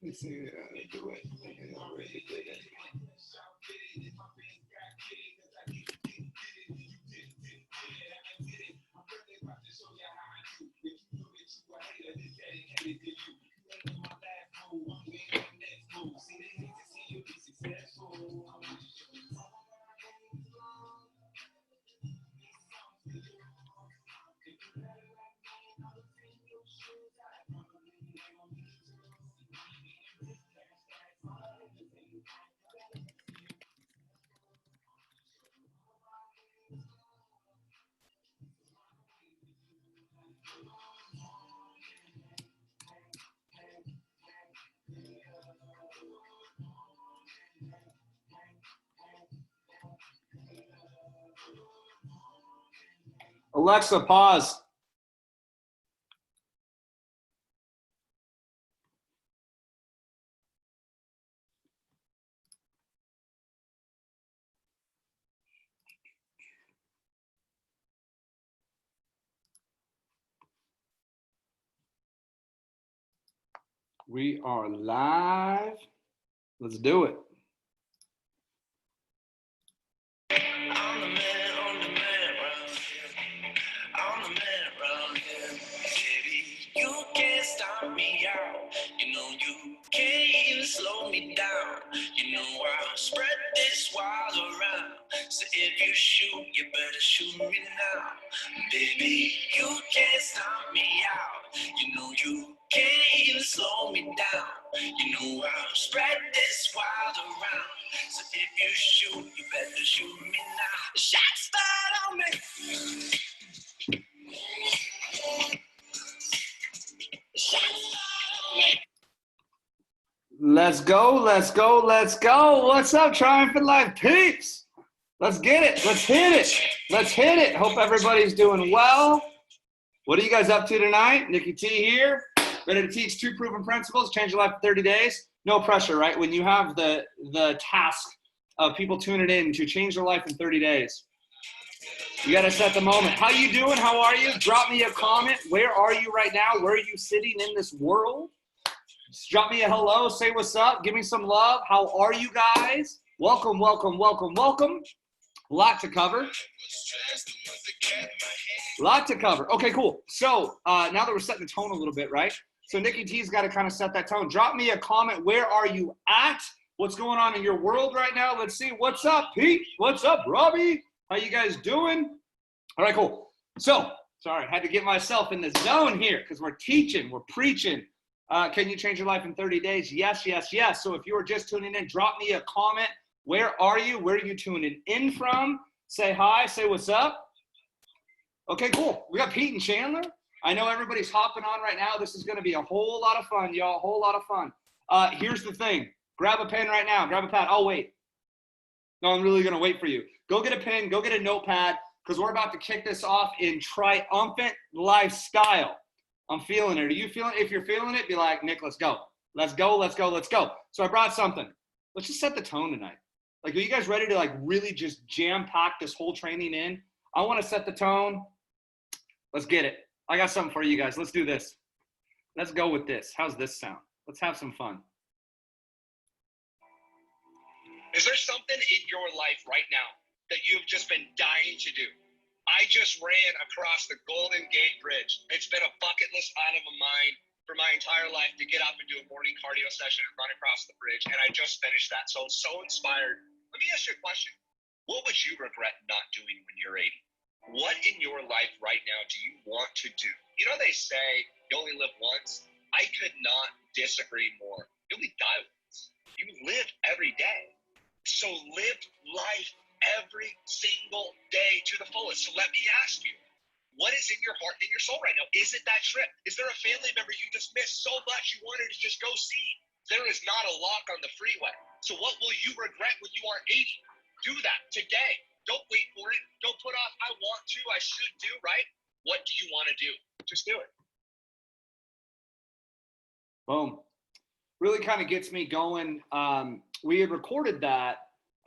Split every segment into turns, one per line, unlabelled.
Let's see, do it.
Alexa, pause. We are live. Let's do it. I'm the man on the man round here. I'm the man round here. Baby, you can't stop me out. You know you can't even slow me down. You know I'll spread this wild around. So if you shoot, you better shoot me now. Baby, you can't stop me out. You know you can't even slow me down. You know I'll spread this wild around. So if you shoot, you better shoot me now. Shots fired on me. Shots fired on me. Let's go, let's go, let's go. What's up, Triumphant Life peeps? Let's get it. Let's hit it. Let's hit it. Hope everybody's doing well. What are you guys up to tonight? Nikki T here. Ready to teach 2 proven principles, change your life in 30 days. No pressure, right? When you have the task of people tuning in to change their life in 30 days, you got to set the moment. How you doing? How are you? Drop me a comment. Where are you right now? Where are you sitting in this world? Just drop me a hello. Say what's up. Give me some love. How are you guys? Welcome, welcome, welcome, welcome. A lot to cover. Lot to cover. Okay, cool. So now that we're setting the tone a little bit, right? So Nikki T's got to kind of set that tone. Drop me a comment. Where are you at? What's going on in your world right now? Let's see. What's up, Pete? What's up, Robbie? How you guys doing? All right, cool. So, sorry, I had to get myself in the zone here because we're teaching, we're preaching. Can you change your life in 30 days? Yes, yes, yes. So if you were just tuning in, drop me a comment. Where are you? Where are you tuning in from? Say hi. Say what's up. Okay, cool. We got Pete and Chandler. I know everybody's hopping on right now. This is going to be a whole lot of fun, y'all. A whole lot of fun. Here's the thing. Grab a pen right now. Grab a pad. I'll wait. No, I'm really going to wait for you. Go get a pen. Go get a notepad because we're about to kick this off in triumphant lifestyle. I'm feeling it. Are you feeling it? If you're feeling it, be like, Nick, let's go. Let's go, let's go, let's go. So I brought something. Let's just set the tone tonight. Like, are you guys ready to like really just jam-pack this whole training in? I want to set the tone. Let's get it. I got something for you guys. Let's do this. Let's go with this. How's this sound? Let's have some fun.
Is there something in your life right now that you've just been dying to do? I just ran across the Golden Gate Bridge. It's been a bucket list item of mine for my entire life to get up and do a morning cardio session and run across the bridge, and I just finished that. So I'm so inspired. Let me ask you a question. What would you regret not doing when you're 80? What in your life right now do you want to do? You know, they say you only live once. I could not disagree more. You only die once. You live every day. So live life every single day to the fullest. So let me ask you, what is in your heart and in your soul right now? Is it that trip? Is there a family member you just missed so much you wanted to just go see? There is not a lock on the freeway. So what will you regret when you are 80? Do that today. Don't wait for it. Don't put off, I want to, I should do, right? What do you want to do? Just do it.
Boom. Really kind of gets me going. We had recorded that.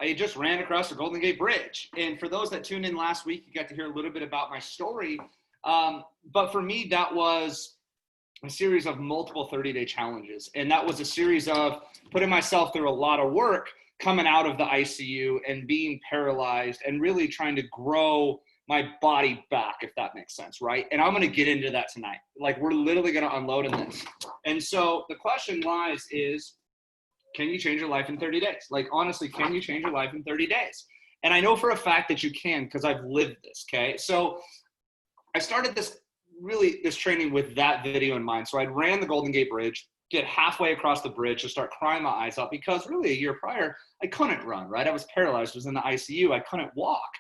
I just ran across the Golden Gate Bridge. And for those that tuned in last week, you got to hear a little bit about my story. But for me, that was a series of multiple 30-day challenges. And that was a series of putting myself through a lot of work, coming out of the ICU and being paralyzed and really trying to grow my body back, if that makes sense, right? And I'm going to get into that tonight. Like, we're literally going to unload in this. And so the question lies is, can you change your life in 30 days? Like, honestly, can you change your life in 30 days? And I know for a fact that you can, because I've lived this, okay? So I started this training with that video in mind. So I ran the Golden Gate Bridge, get halfway across the bridge to start crying my eyes out, because really a year prior, I couldn't run, right? I was paralyzed, was in the ICU, I couldn't walk.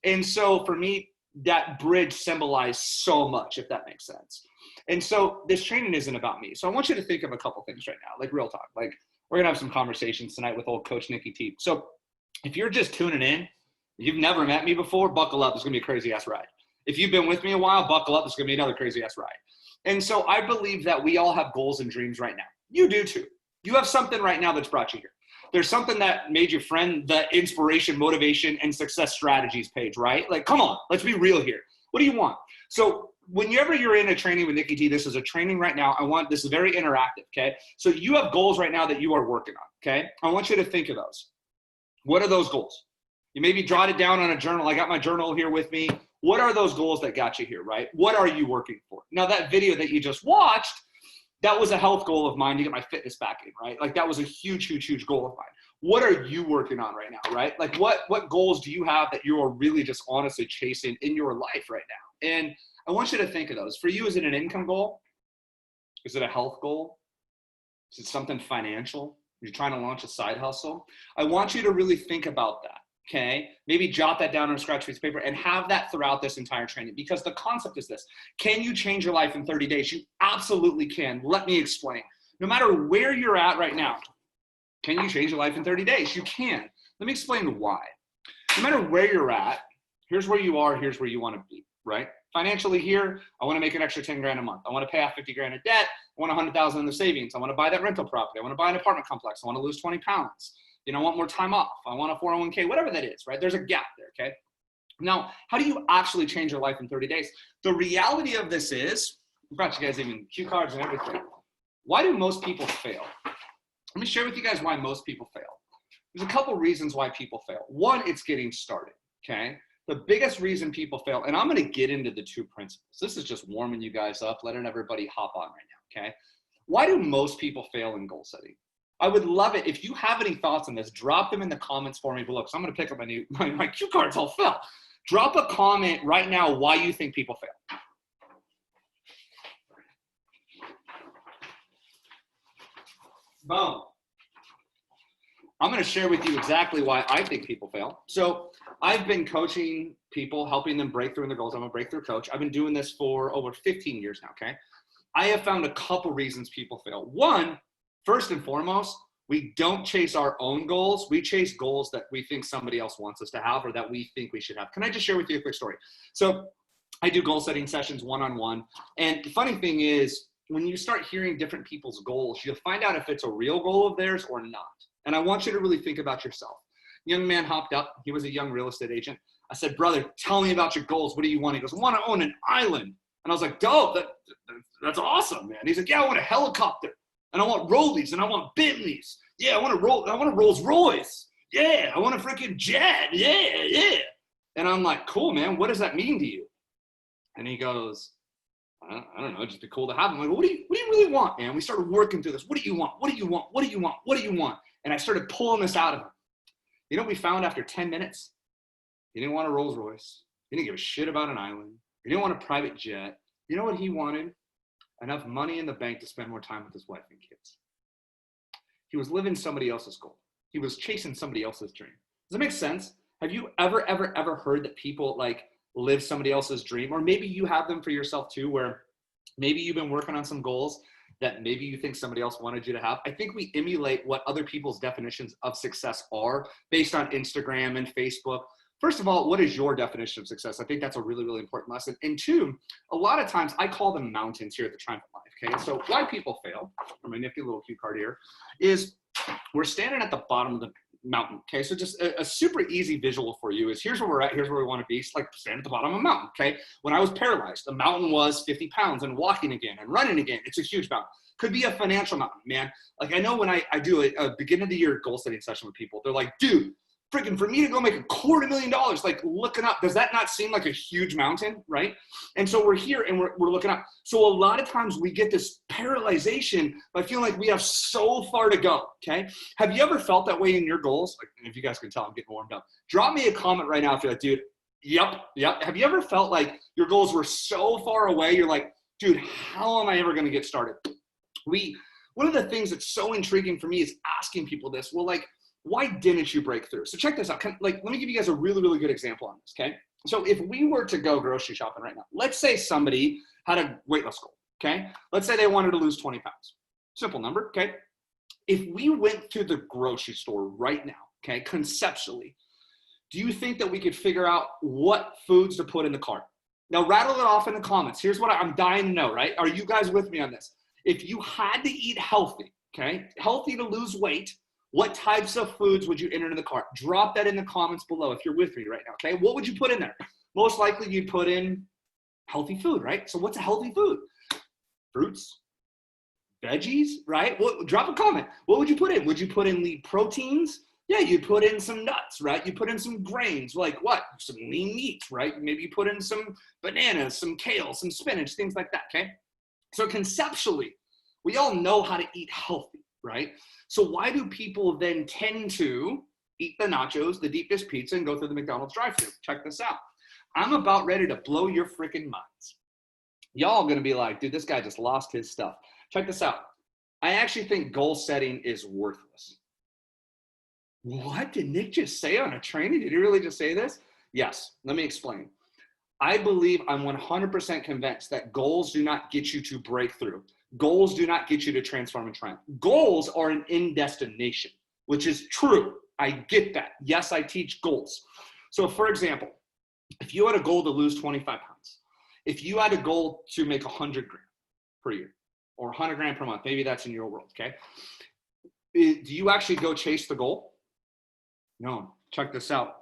And so for me, that bridge symbolized so much, if that makes sense. And so this training isn't about me. So I want you to think of a couple things right now, like real talk. Like, we're gonna have some conversations tonight with old Coach Nikki T. So if you're just tuning in, you've never met me before, buckle up, it's gonna be a crazy ass ride. If you've been with me a while, buckle up, it's gonna be another crazy ass ride. And so I believe that we all have goals and dreams right now. You do too. You have something right now that's brought you here. There's something that made your friend the inspiration, motivation, and success strategies page, right? Like, come on, let's be real here. What do you want? So whenever you're in a training with Nikki T, this is a training right now. This is very interactive, okay? So you have goals right now that you are working on, okay? I want you to think of those. What are those goals? You maybe jot it down on a journal. I got my journal here with me. What are those goals that got you here, right? What are you working for? Now, that video that you just watched, that was a health goal of mine to get my fitness back in, right? Like, that was a huge, huge, huge goal of mine. What are you working on right now, right? Like, what goals do you have that you are really just honestly chasing in your life right now? And I want you to think of those. For you, is it an income goal? Is it a health goal? Is it something financial? You're trying to launch a side hustle? I want you to really think about that. Okay, maybe jot that down on a scratch piece of paper and have that throughout this entire training, because the concept is this. Can you change your life in 30 days? You absolutely can. Let me explain. No matter where you're at right now, can you change your life in 30 days? You can. Let me explain why. No matter where you're at, here's where you are, here's where you want to be, right? Financially here, I want to make an extra 10 grand a month. I want to pay off 50 grand of debt. I want 100,000 in the savings. I want to buy that rental property. I want to buy an apartment complex. I want to lose 20 pounds. You know, I want more time off. I want a 401k, whatever that is, right? There's a gap there, okay? Now, how do you actually change your life in 30 days? The reality of this is, I've got you guys even cue cards and everything. Why do most people fail? Let me share with you guys why most people fail. There's a couple reasons why people fail. One, it's getting started, okay? The biggest reason people fail, and I'm gonna get into the two principles. This is just warming you guys up, letting everybody hop on right now, okay? Why do most people fail in goal setting? I would love it. If you have any thoughts on this, drop them in the comments for me below, because I'm going to pick up my cue cards all fell. Drop a comment right now why you think people fail. Boom. I'm going to share with you exactly why I think people fail. So I've been coaching people, helping them break through in their goals. I'm a breakthrough coach. I've been doing this for over 15 years now, okay? I have found a couple reasons people fail. One, first and foremost, we don't chase our own goals. We chase goals that we think somebody else wants us to have or that we think we should have. Can I just share with you a quick story? So I do goal setting sessions one-on-one. And the funny thing is, when you start hearing different people's goals, you'll find out if it's a real goal of theirs or not. And I want you to really think about yourself. Young man hopped up. He was a young real estate agent. I said, brother, tell me about your goals. What do you want? He goes, I want to own an island. And I was like, dope, that's awesome, man. He's like, yeah, I want a helicopter. And I want Rollies, and I want Bentleys. Yeah, I want a Rolls Royce. Yeah, I want a freaking jet. Yeah. And I'm like, cool, man. What does that mean to you? And he goes, I don't know. It'd just be cool to have them. I'm like, what do you really want, man? We started working through this. What do you want? What do you want? What do you want? What do you want? And I started pulling this out of him. You know what we found after 10 minutes? He didn't want a Rolls Royce. He didn't give a shit about an island. He didn't want a private jet. You know what he wanted? Enough money in the bank to spend more time with his wife and kids. He was living somebody else's goal. He was chasing somebody else's dream. Does that make sense? Have you ever heard that people like live somebody else's dream? Or maybe you have them for yourself too, where maybe you've been working on some goals that maybe you think somebody else wanted you to have. I think we emulate what other people's definitions of success are based on Instagram and Facebook. First of all, what is your definition of success? I think that's a really, really important lesson. And two, a lot of times I call them mountains here at the Triumph of Life, okay? So why people fail, from my nifty little cue card here, is we're standing at the bottom of mountain. Okay, so just a super easy visual for you is here's where we're at, here's where we want to be. It's like stand at the bottom of a mountain. Okay, when I was paralyzed, the mountain was 50 pounds and walking again and running again. It's a huge mountain. Could be a financial mountain, man. Like I know when I do a beginning of the year goal setting session with people, they're like, dude, freaking for me to go make $250,000, like looking up, does that not seem like a huge mountain, right? And so we're here and we're looking up. So a lot of times we get this paralyzation by feeling like we have so far to go, okay? Have you ever felt that way in your goals? Like, if you guys can tell, I'm getting warmed up. Drop me a comment right now if you're like, dude, yep. Have you ever felt like your goals were so far away, you're like, dude, how am I ever gonna get started? One of the things that's so intriguing for me is asking people this, well, like, why didn't you break through? So check this out. Let me give you guys a really, really good example on this, okay? So if we were to go grocery shopping right now, let's say somebody had a weight loss goal, okay? Let's say they wanted to lose 20 pounds. Simple number, okay? If we went to the grocery store right now, okay, conceptually, do you think that we could figure out what foods to put in the cart? Now rattle it off in the comments. Here's what I'm dying to know, right? Are you guys with me on this? If you had to eat healthy, okay, healthy to lose weight, what types of foods would you enter into the cart? Drop that in the comments below if you're with me right now, okay? What would you put in there? Most likely you'd put in healthy food, right? So what's a healthy food? Fruits, veggies, right? Drop a comment. What would you put in? Would you put in lean proteins? Yeah, you'd put in some nuts, right? You put in some grains, like what? Some lean meats, right? Maybe you put in some bananas, some kale, some spinach, things like that, okay? So conceptually, we all know how to eat healthy, right? So why do people then tend to eat the nachos, the deep dish pizza, and go through the McDonald's drive-thru? Check this out. I'm about ready to blow your freaking minds. Y'all gonna be like, dude, this guy just lost his stuff. Check this out. I actually think goal setting is worthless. What did Nick just say on a training? Did he really just say this? Yes, let me explain. I believe I'm 100% convinced that goals do not get you to breakthrough. Goals do not get you to transform and triumph. Goals are an end destination, which is true. I get that. Yes, I teach goals. So for example, if you had a goal to lose 25 pounds, if you had a goal to make 100 grand per year or 100 grand per month, maybe that's in your world, okay? Do you actually go chase the goal? No, check this out.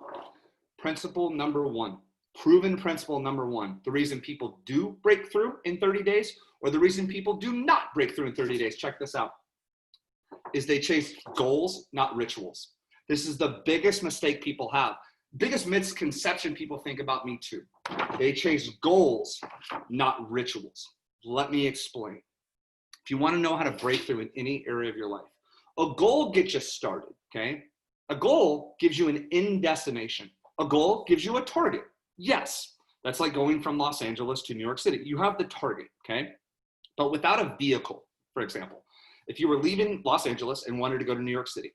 Principle number one, proven principle number one. The reason people do break through in 30 days or the reason people do not break through in 30 days, check this out, is they chase goals, not rituals. This is the biggest mistake people have. Biggest misconception people think about me too. They chase goals, not rituals. Let me explain. If you want to know how to break through in any area of your life, a goal gets you started, okay? A goal gives you an end destination. A goal gives you a target. Yes, that's like going from Los Angeles to New York City. You have the target, okay? But without a vehicle, for example, if you were leaving Los Angeles and wanted to go to New York City,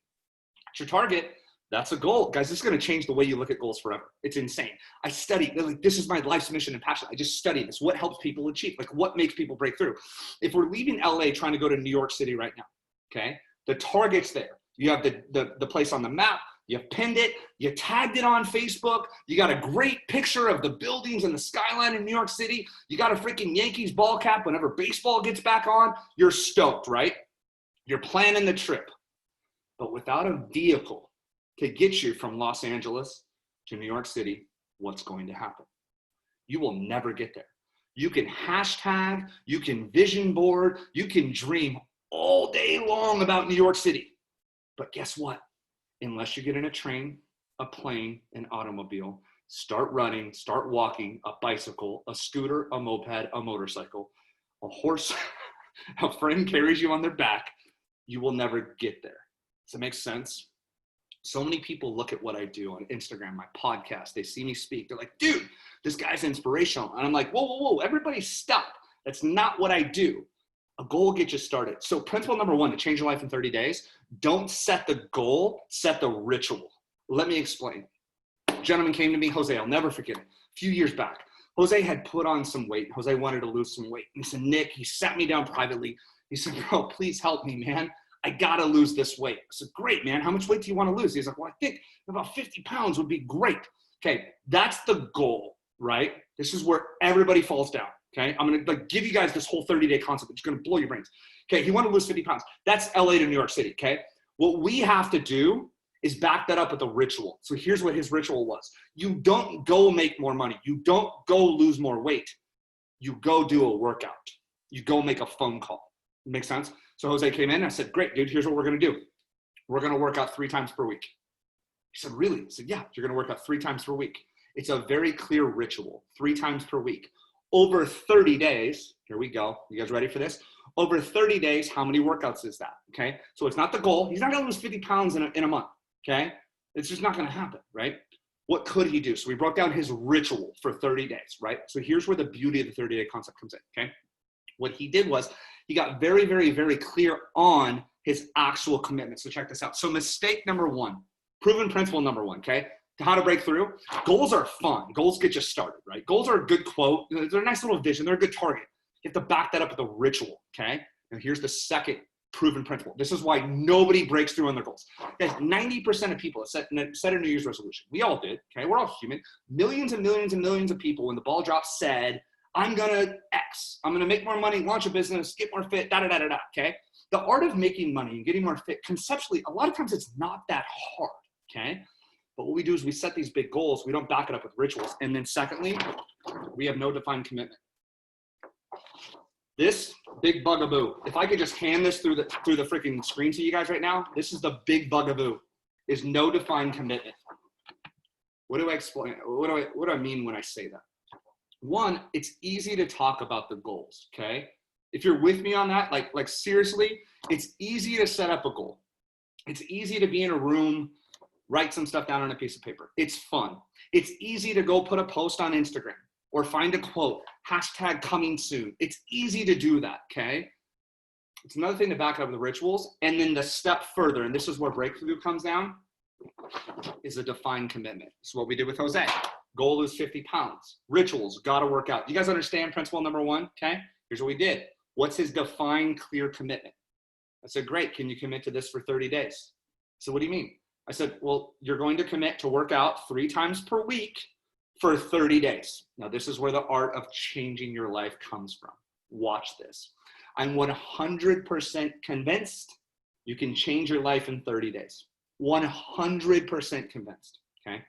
it's your target. That's a goal. Guys, this is going to change the way you look at goals forever. It's insane. I study, like, this is my life's mission and passion. I just study this. What helps people achieve? Like, what makes people break through? If we're leaving LA trying to go to New York City right now, okay, the target's there. You have the place on the map. You pinned it. You tagged it on Facebook. You got a great picture of the buildings and the skyline in New York City. You got a freaking Yankees ball cap whenever baseball gets back on. You're stoked, right? You're planning the trip. But without a vehicle to get you from Los Angeles to New York City, what's going to happen? You will never get there. You can hashtag, you can vision board, you can dream all day long about New York City. But guess what? Unless you get in a train, a plane, an automobile, start running, start walking, a bicycle, a scooter, a moped, a motorcycle, a horse, a friend carries you on their back, you will never get there. Does that make sense? So many people look at what I do on Instagram, my podcast, they see me speak. They're like, dude, this guy's inspirational. And I'm like, whoa, everybody stop. That's not what I do. A goal gets you started. So principle number one, to change your life in 30 days, don't set the goal, set the ritual. Let me explain. A gentleman came to me, Jose, I'll never forget it, a few years back. Jose had put on some weight. Jose wanted to lose some weight. And he said, Nick, he sat me down privately. He said, bro, please help me, man. I gotta lose this weight. I said, great, man. How much weight do you want to lose? He's like, well, I think about 50 pounds would be great. Okay, that's the goal, right? This is where everybody falls down. Okay, I'm gonna give you guys this whole 30-day concept. It's gonna blow your brains. Okay, he wanted to lose 50 pounds. That's LA to New York City, okay? What we have to do is back that up with a ritual. So here's what his ritual was. You don't go make more money. You don't go lose more weight. You go do a workout. You go make a phone call. Make sense? So Jose came in and I said, great, dude, here's what we're going to do. We're going to work out 3 times per week. He said, really? I said, yeah, you're going to work out 3 times per week. It's a very clear ritual, 3 times per week. Over 30 days, here we go. You guys ready for this? Over 30 days, how many workouts is that? Okay. So it's not the goal. He's not going to lose 50 pounds in a month. Okay. It's just not going to happen, right? What could he do? So we broke down his ritual for 30 days, right? So here's where the beauty of the 30-day concept comes in. Okay. What he did was he got very, very, very clear on his actual commitment. So check this out. So mistake number 1, proven principle number 1. Okay. How to break through. Goals are fun. Goals get you started, right? Goals are a good quote. They're a nice little vision. They're a good target. You have to back that up with a ritual, okay? And here's the second proven principle. This is why nobody breaks through on their goals. Guys, 90% of people set a New Year's resolution. We all did, okay? We're all human. Millions and millions and millions of people, when the ball drops, said, I'm gonna X. I'm gonna make more money, launch a business, get more fit, da-da-da-da-da, okay? The art of making money and getting more fit, conceptually, a lot of times it's not that hard, okay? But what we do is we set these big goals. We don't back it up with rituals. And then secondly, we have no defined commitment. This big bugaboo, if I could just hand this through the freaking screen to you guys right now, this is the big bugaboo, is no defined commitment. What do I explain? What do I mean when I say that? 1, it's easy to talk about the goals, okay? If you're with me on that, like seriously, it's easy to set up a goal. It's easy to be in a room, write some stuff down on a piece of paper. It's fun. It's easy to go put a post on Instagram or find a quote, hashtag coming soon. It's easy to do that, okay? It's another thing to back it up with the rituals. And then the step further, and this is where breakthrough comes down, is a defined commitment. This is what we did with Jose. Goal is 50 pounds. Rituals, gotta work out. You guys understand principle number 1, okay? Here's what we did. What's his defined, clear commitment? I said, great, can you commit to this for 30 days? So what do you mean? I said, well, you're going to commit to work out 3 times per week for 30 days. Now, this is where the art of changing your life comes from. Watch this. I'm 100% convinced you can change your life in 30 days. 100% convinced, okay?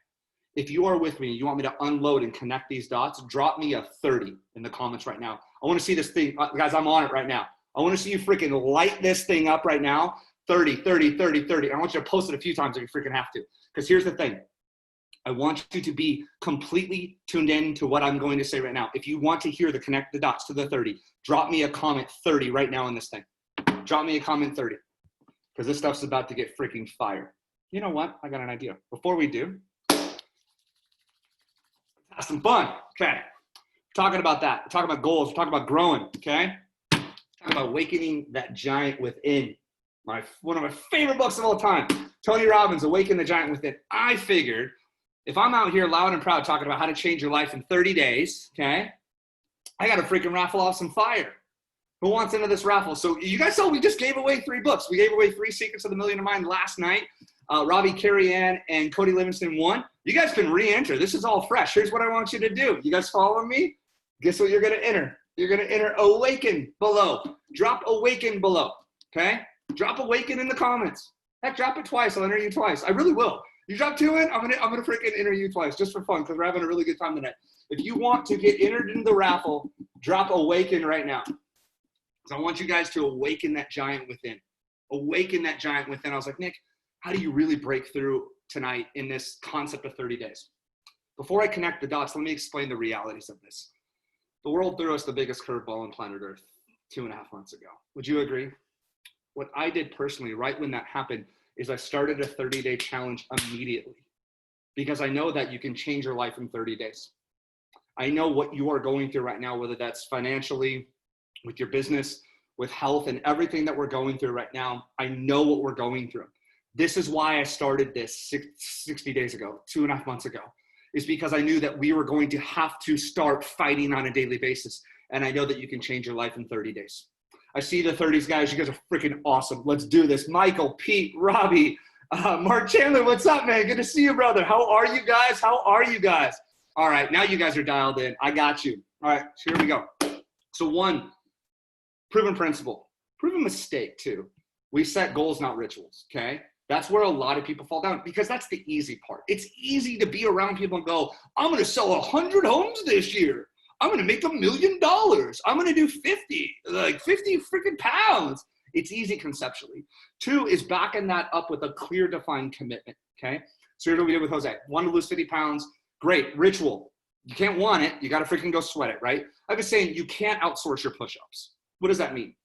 If you are with me, you want me to unload and connect these dots, drop me a 30 in the comments right now. I want to see this thing. Guys, I'm on it right now. I want to see you freaking light this thing up right now. 30, 30, 30, 30. I want you to post it a few times if you freaking have to. Because here's the thing. I want you to be completely tuned in to what I'm going to say right now. If you want to hear the connect the dots to the 30, drop me a comment 30 right now in this thing. Drop me a comment 30. Because this stuff's about to get freaking fire. You know what? I got an idea. Before we do, have some fun. Okay. Talking about that. We're talking about goals. We're talking about growing. Okay. We're talking about awakening that giant within. One of my favorite books of all time, Tony Robbins, Awaken the Giant Within. I figured if I'm out here loud and proud talking about how to change your life in 30 days, okay, I got to freaking raffle off some fire. Who wants into this raffle? So you guys saw we just gave away 3 books. We gave away 3 Secrets of the Millionaire Mind last night. Robbie, Carrie Ann, and Cody Livingston won. You guys can re-enter. This is all fresh. Here's what I want you to do. You guys following me? Guess what you're going to enter? You're going to enter Awaken below. Drop Awaken below, okay? Drop Awaken in the comments. Heck, drop it twice. I'll enter you twice. I really will. You drop 2 in, I'm gonna freaking enter you twice just for fun because we're having a really good time tonight. If you want to get entered into the raffle, drop Awaken right now. So I want you guys to awaken that giant within. Awaken that giant within. I was like, Nick, how do you really break through tonight in this concept of 30 days? Before I connect the dots, let me explain the realities of this. The world threw us the biggest curveball on planet Earth 2.5 months ago. Would you agree? What I did personally, right when that happened, is I started a 30-day challenge immediately because I know that you can change your life in 30 days. I know what you are going through right now, whether that's financially, with your business, with health, and everything that we're going through right now. I know what we're going through. This is why I started this 60 days ago, 2.5 months ago, is because I knew that we were going to have to start fighting on a daily basis. And I know that you can change your life in 30 days. I see the 30s, guys. You guys are freaking awesome. Let's do this. Michael, Pete, Robbie, Mark Chandler, what's up, man? Good to see you, brother. How are you guys? How are you guys? All right, now you guys are dialed in. I got you. All right, so here we go. So 1, proven principle. Proven mistake, too. We set goals, not rituals, okay? That's where a lot of people fall down because that's the easy part. It's easy to be around people and go, I'm going to sell 100 homes this year. I'm going to make $1 million. I'm going to do 50 freaking pounds. It's easy conceptually. 2 is backing that up with a clear defined commitment. Okay. So here's what we did with Jose. Want to lose 50 pounds. Great. Ritual. You can't want it. You got to freaking go sweat it, right? I was saying you can't outsource your push-ups. What does that mean?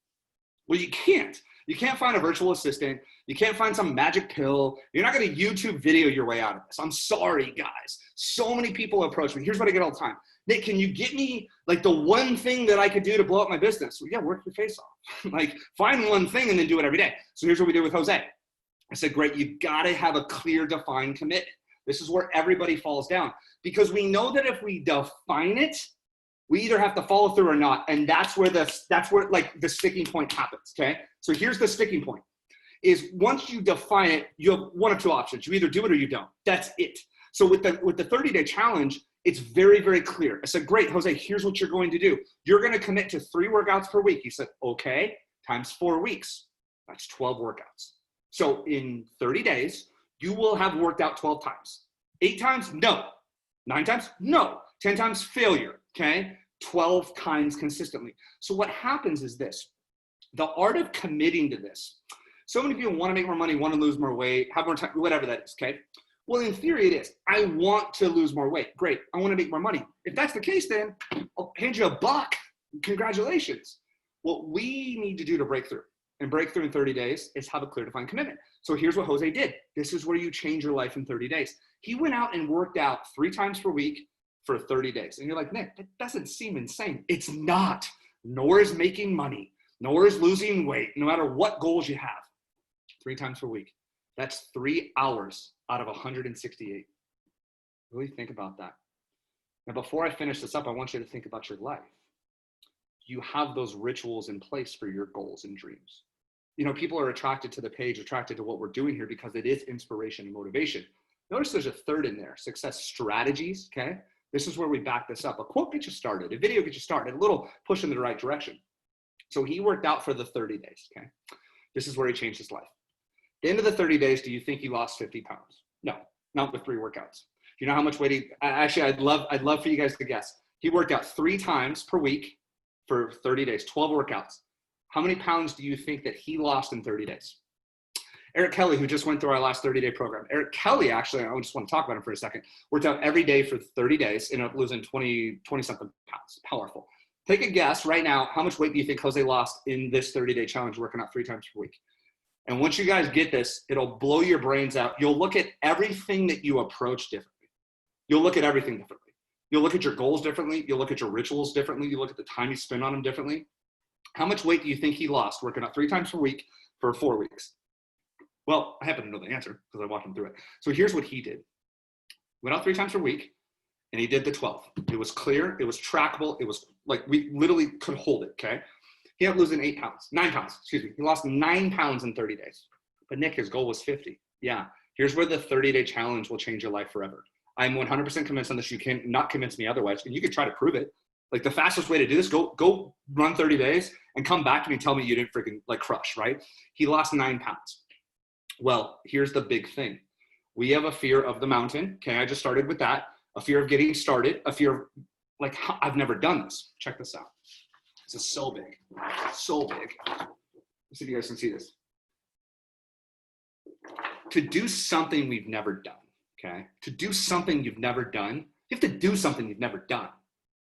Well, you can't. You can't find a virtual assistant. You can't find some magic pill. You're not going to YouTube video your way out of this. I'm sorry, guys. So many people approach me. Here's what I get all the time. Nick, can you get me like the one thing that I could do to blow up my business? Well, yeah, work your face off. Like find one thing and then do it every day. So here's what we did with Jose. I said, great, you got to have a clear, defined commitment. This is where everybody falls down because we know that if we define it, we either have to follow through or not. And that's where like the sticking point happens. Okay. So here's the sticking point is once you define it, you have one or two options. You either do it or you don't. That's it. So with the 30-day challenge, it's very, very clear. I said, great, Jose, here's what you're going to do. You're going to commit to 3 workouts per week. He said, okay, times 4 weeks. That's 12 workouts. So in 30 days, you will have worked out 12 times. 8 times? No. 9 times? No. 10 times? Failure. Okay? 12 times consistently. So what happens is this. The art of committing to this. So many people want to make more money, want to lose more weight, have more time, whatever that is, okay? Well, in theory it is. I want to lose more weight. Great. I want to make more money. If that's the case, then I'll hand you $1. Congratulations. What we need to do to break through and break through in 30 days is have a clear defined commitment. So here's what Jose did. This is where you change your life in 30 days. He went out and worked out 3 times per week for 30 days. And you're like, Nick, that doesn't seem insane. It's not. Nor is making money. Nor is losing weight, no matter what goals you have. 3 times per week. That's 3 hours out of 168. Really think about that. Now, before I finish this up, I want you to think about your life. You have those rituals in place for your goals and dreams. You know, people are attracted to the page, attracted to what we're doing here because it is inspiration and motivation. Notice there's a third in there, success strategies, okay? This is where we back this up. A quote gets you started, a video gets you started, a little push in the right direction. So he worked out for the 30 days, okay? This is where he changed his life. At the end of the 30 days, do you think he lost 50 pounds? No, not with 3 workouts. Do you know how much weight actually, I'd love for you guys to guess. He worked out 3 times per week for 30 days, 12 workouts. How many pounds do you think that he lost in 30 days? Eric Kelly, who just went through our last 30-day program. Eric Kelly, actually, I just want to talk about him for a second, worked out every day for 30 days, ended up losing 20-something pounds. Powerful. Take a guess right now, how much weight do you think Jose lost in this 30-day challenge, working out 3 times per week? And once you guys get this, it'll blow your brains out. You'll look at everything that you approach differently. You'll look at everything differently. You'll look at your goals differently. You'll look at your rituals differently. You look at the time you spend on them differently. How much weight do you think he lost working out 3 times per week for 4 weeks? Well, I happen to know the answer because I walked him through it. So here's what he did. Went out 3 times per week, and he did the 12. It was clear. It was trackable. It was like we literally could hold it, okay? He ended up losing 9 pounds, excuse me. He lost 9 pounds in 30 days. But Nick, his goal was 50. Yeah, here's where the 30-day challenge will change your life forever. I'm 100% convinced on this. You can not convince me otherwise, and you can try to prove it. Like the fastest way to do this, go run 30 days and come back to me and tell me you didn't freaking like crush, right? He lost 9 pounds. Well, here's the big thing. We have a fear of the mountain. Okay, I just started with that. A fear of getting started, a fear of like, I've never done this. Check this out. This is so big, so big. Let's see if you guys can see this. To do something we've never done, okay? To do something you've never done, you have to do something you've never done.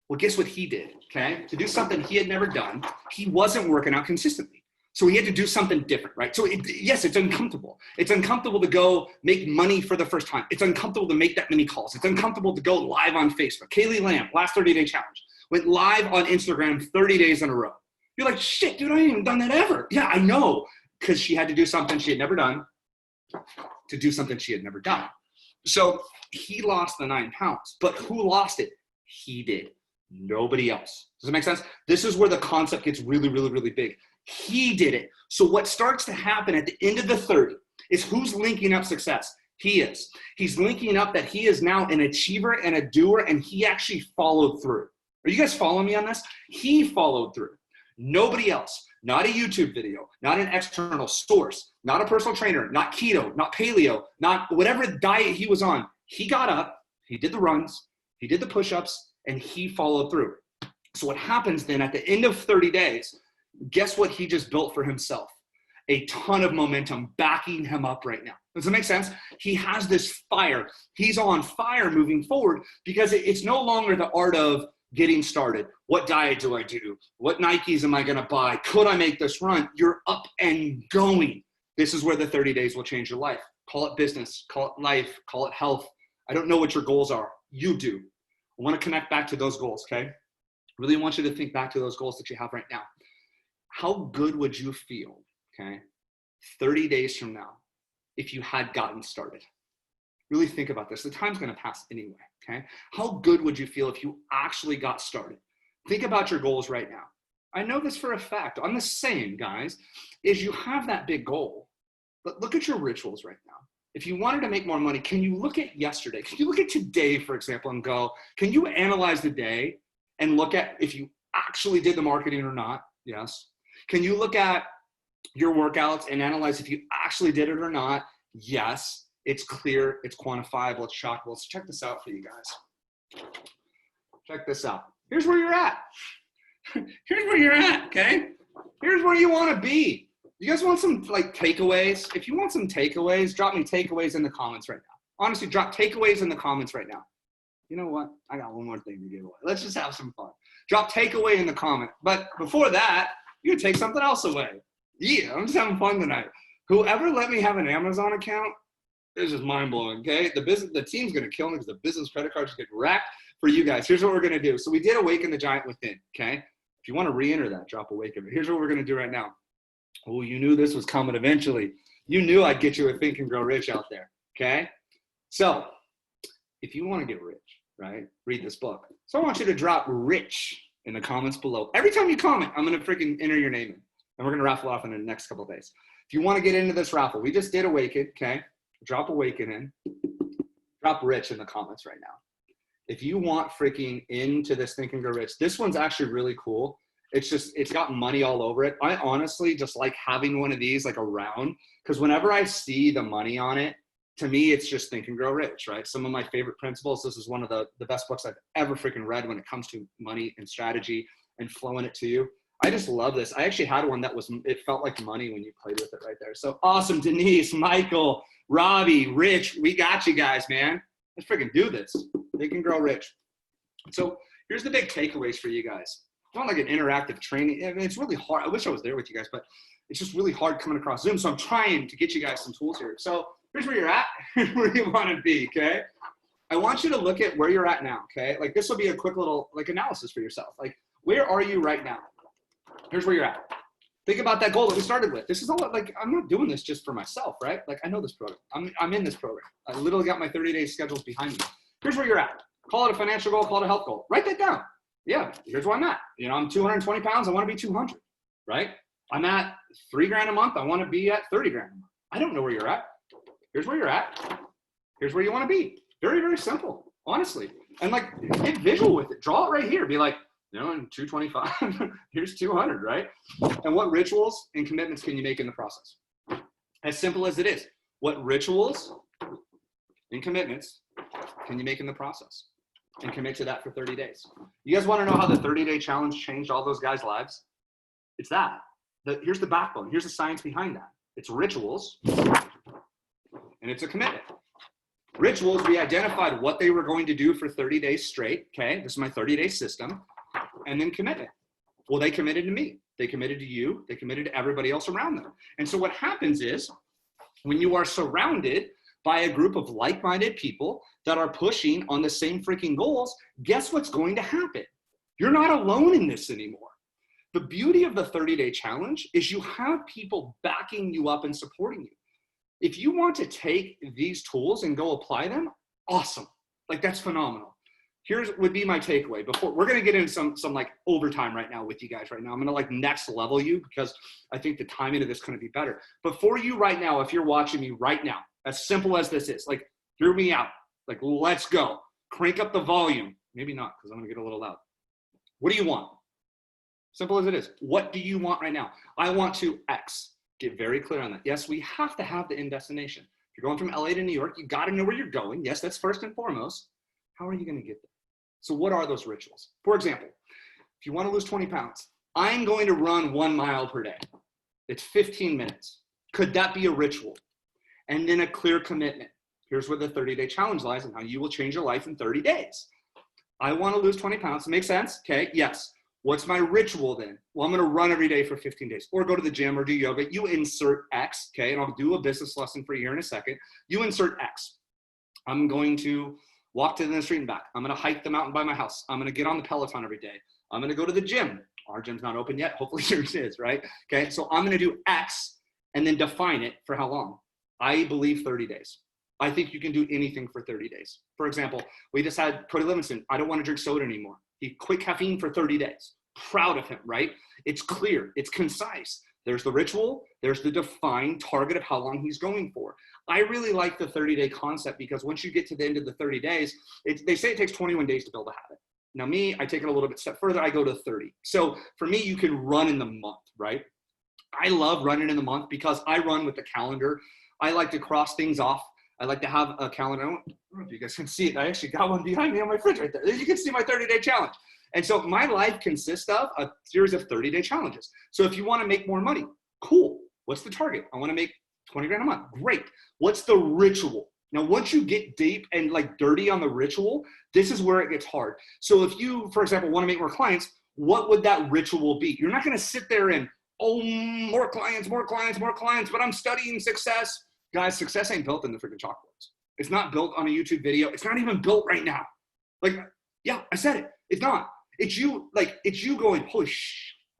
Well, guess what he did, okay? To do something he had never done, he wasn't working out consistently. So he had to do something different, right? So yes, it's uncomfortable. It's uncomfortable to go make money for the first time. It's uncomfortable to make that many calls. It's uncomfortable to go live on Facebook. Kaylee Lamb, last 30-day challenge, went live on Instagram 30 days in a row. You're like, shit, dude, I ain't even done that ever. Yeah, I know, because she had to do something she had never done to do something she had never done. So he lost the 9 pounds, but who lost it? He did. Nobody else. Does it make sense? This is where the concept gets really, really, really big. He did it. So what starts to happen at the end of the 30 is who's linking up success? He is. He's linking up that he is now an achiever and a doer, and he actually followed through. Are you guys following me on this? He followed through. Nobody else, not a YouTube video, not an external source, not a personal trainer, not keto, not paleo, not whatever diet he was on. He got up, he did the runs, he did the push-ups, and he followed through. So what happens then at the end of 30 days, guess what he just built for himself? A ton of momentum backing him up right now. Does that make sense? He has this fire. He's on fire moving forward because it's no longer the art of getting started. What diet do I do? What Nikes am I going to buy? Could I make this run? You're up and going. This is where the 30 days will change your life. Call it business, call it life, call it health. I don't know what your goals are. You do. I want to connect back to those goals, okay? Really want you to think back to those goals that you have right now. How good would you feel, okay, 30 days from now if you had gotten started? Really think about this. The time's going to pass anyway, okay? How good would you feel if you actually got started? Think about your goals right now. I know this for a fact. I'm the same, guys, is you have that big goal, but look at your rituals right now. If you wanted to make more money, can you look at yesterday? Can you look at today, for example, and go, can you analyze the day and look at if you actually did the marketing or not? Yes. Can you look at your workouts and analyze if you actually did it or not? Yes. It's clear, it's quantifiable, it's shockable. So check this out for you guys. Check this out. Here's where you're at. Here's where you're at, okay? Here's where you want to be. You guys want some like takeaways? If you want some takeaways, drop me takeaways in the comments right now. Honestly, drop takeaways in the comments right now. You know what? I got one more thing to give away. Let's just have some fun. Drop takeaway in the comment. But before that, you can take something else away. Yeah, I'm just having fun tonight. Whoever let me have an Amazon account, this is mind-blowing, okay? The team's going to kill me because the business credit cards get racked for you guys. Here's what we're going to do. So we did Awaken the Giant Within, okay? If you want to re-enter that, drop Awaken. Here's what we're going to do right now. Oh, you knew this was coming eventually. You knew I'd get you a Think and Grow Rich out there, okay? So if you want to get rich, right, read this book. So I want you to drop rich in the comments below. Every time you comment, I'm going to freaking enter your name in. And we're going to raffle off in the next couple of days. If you want to get into this raffle, we just did Awaken, okay? Drop Awaken in. Drop rich in the comments right now. If you want freaking into this Think and Grow Rich, this one's actually really cool. It's got money all over it. I honestly just like having one of these like around because whenever I see the money on it, to me, it's just Think and Grow Rich, right? Some of my favorite principles. This is one of the best books I've ever freaking read when it comes to money and strategy and flowing it to you. I just love this. I actually had one that it felt like money when you played with it right there. So awesome, Denise, Michael, Robbie, Rich, we got you guys, man. Let's freaking do this. Think and Grow Rich. So here's the big takeaways for you guys. It's not like an interactive training. I mean, it's really hard. I wish I was there with you guys, but it's just really hard coming across Zoom. So I'm trying to get you guys some tools here. So here's where you're at, where you want to be, okay? I want you to look at where you're at now, okay? Like this will be a quick little like analysis for yourself. Like where are you right now? Here's where you're at. Think about that goal that we started with. This is all like, I'm not doing this just for myself, right? Like I know this program. I'm in this program. I literally got my 30-day schedules behind me. Here's where you're at. Call it a financial goal, call it a health goal. Write that down. Yeah, here's where I'm at. You know, I'm 220 pounds. I want to be 200, right? I'm at $3,000 a month. I want to be at 30 grand a month. I don't know where you're at. Here's where you're at. Here's where you want to be. Very, very simple, honestly. And like, get visual with it. Draw it right here. Be like, you know, in 225, here's 200, right? And what rituals and commitments can you make in the process? As simple as it is. What rituals and commitments can you make in the process? And commit to that for 30 days. You guys want to know how the 30-day challenge changed all those guys' lives? It's that. Here's the backbone. Here's the science behind that. It's rituals, and it's a commitment. Rituals, we identified what they were going to do for 30 days straight. Okay, this is my 30-day system. And then commitment. Well, they committed to me. They committed to you. They committed to everybody else around them. And so what happens is when you are surrounded by a group of like-minded people that are pushing on the same freaking goals, guess what's going to happen? You're not alone in this anymore. The beauty of the 30-day challenge is you have people backing you up and supporting you. If you want to take these tools and go apply them, awesome. Like that's phenomenal. Here's would be my takeaway. Before we're gonna get into some like overtime right now with you guys right now. I'm gonna like next level you because I think the timing of this is gonna be better. But for you right now, if you're watching me right now, as simple as this is, like hear me out. Like let's go. Crank up the volume. Maybe not because I'm gonna get a little loud. What do you want? Simple as it is. What do you want right now? I want to X. Get very clear on that. Yes, we have to have the end destination. If you're going from LA to New York, you got to know where you're going. Yes, that's first and foremost. How are you going to get there? So what are those rituals? For example, if you want to lose 20 pounds, I'm going to run 1 mile per day. It's 15 minutes. Could that be a ritual? And then a clear commitment. Here's where the 30-day challenge lies and how you will change your life in 30 days. I want to lose 20 pounds. Make sense? Okay, yes. What's my ritual then? Well, I'm going to run every day for 15 days or go to the gym or do yoga. You insert X, okay? And I'll do a business lesson for you here in a second. You insert X. I'm going to walk to the street and back. I'm going to hike the mountain by my house. I'm going to get on the Peloton every day. I'm going to go to the gym. Our gym's not open yet. Hopefully yours is, right? Okay, so I'm going to do X and then define it for how long. I believe 30 days. I think you can do anything for 30 days. For example, we just had Cody Livingston. I don't want to drink soda anymore. He quit caffeine for 30 days. Proud of him, right? It's clear. It's concise. There's the ritual. There's the defined target of how long he's going for. I really like the 30-day concept because once you get to the end of the 30 days, they say it takes 21 days to build a habit. Now me, I take it a little bit step further. I go to 30. So for me, you can run in the month, right? I love running in the month because I run with the calendar. I like to cross things off. I like to have a calendar. I don't know if you guys can see it. I actually got one behind me on my fridge right there. You can see my 30-day challenge. And so my life consists of a series of 30-day challenges. So if you want to make more money, cool. What's the target? I want to make 20 grand a month. Great. What's the ritual? Now, once you get deep and like dirty on the ritual, this is where it gets hard. So if you, for example, want to make more clients, what would that ritual be? You're not going to sit there and, oh, more clients, but I'm studying success. Guys, success ain't built in the freaking chalkboards. It's not built on a YouTube video. It's not even built right now. Like, yeah, I said it. It's not. It's you going, holy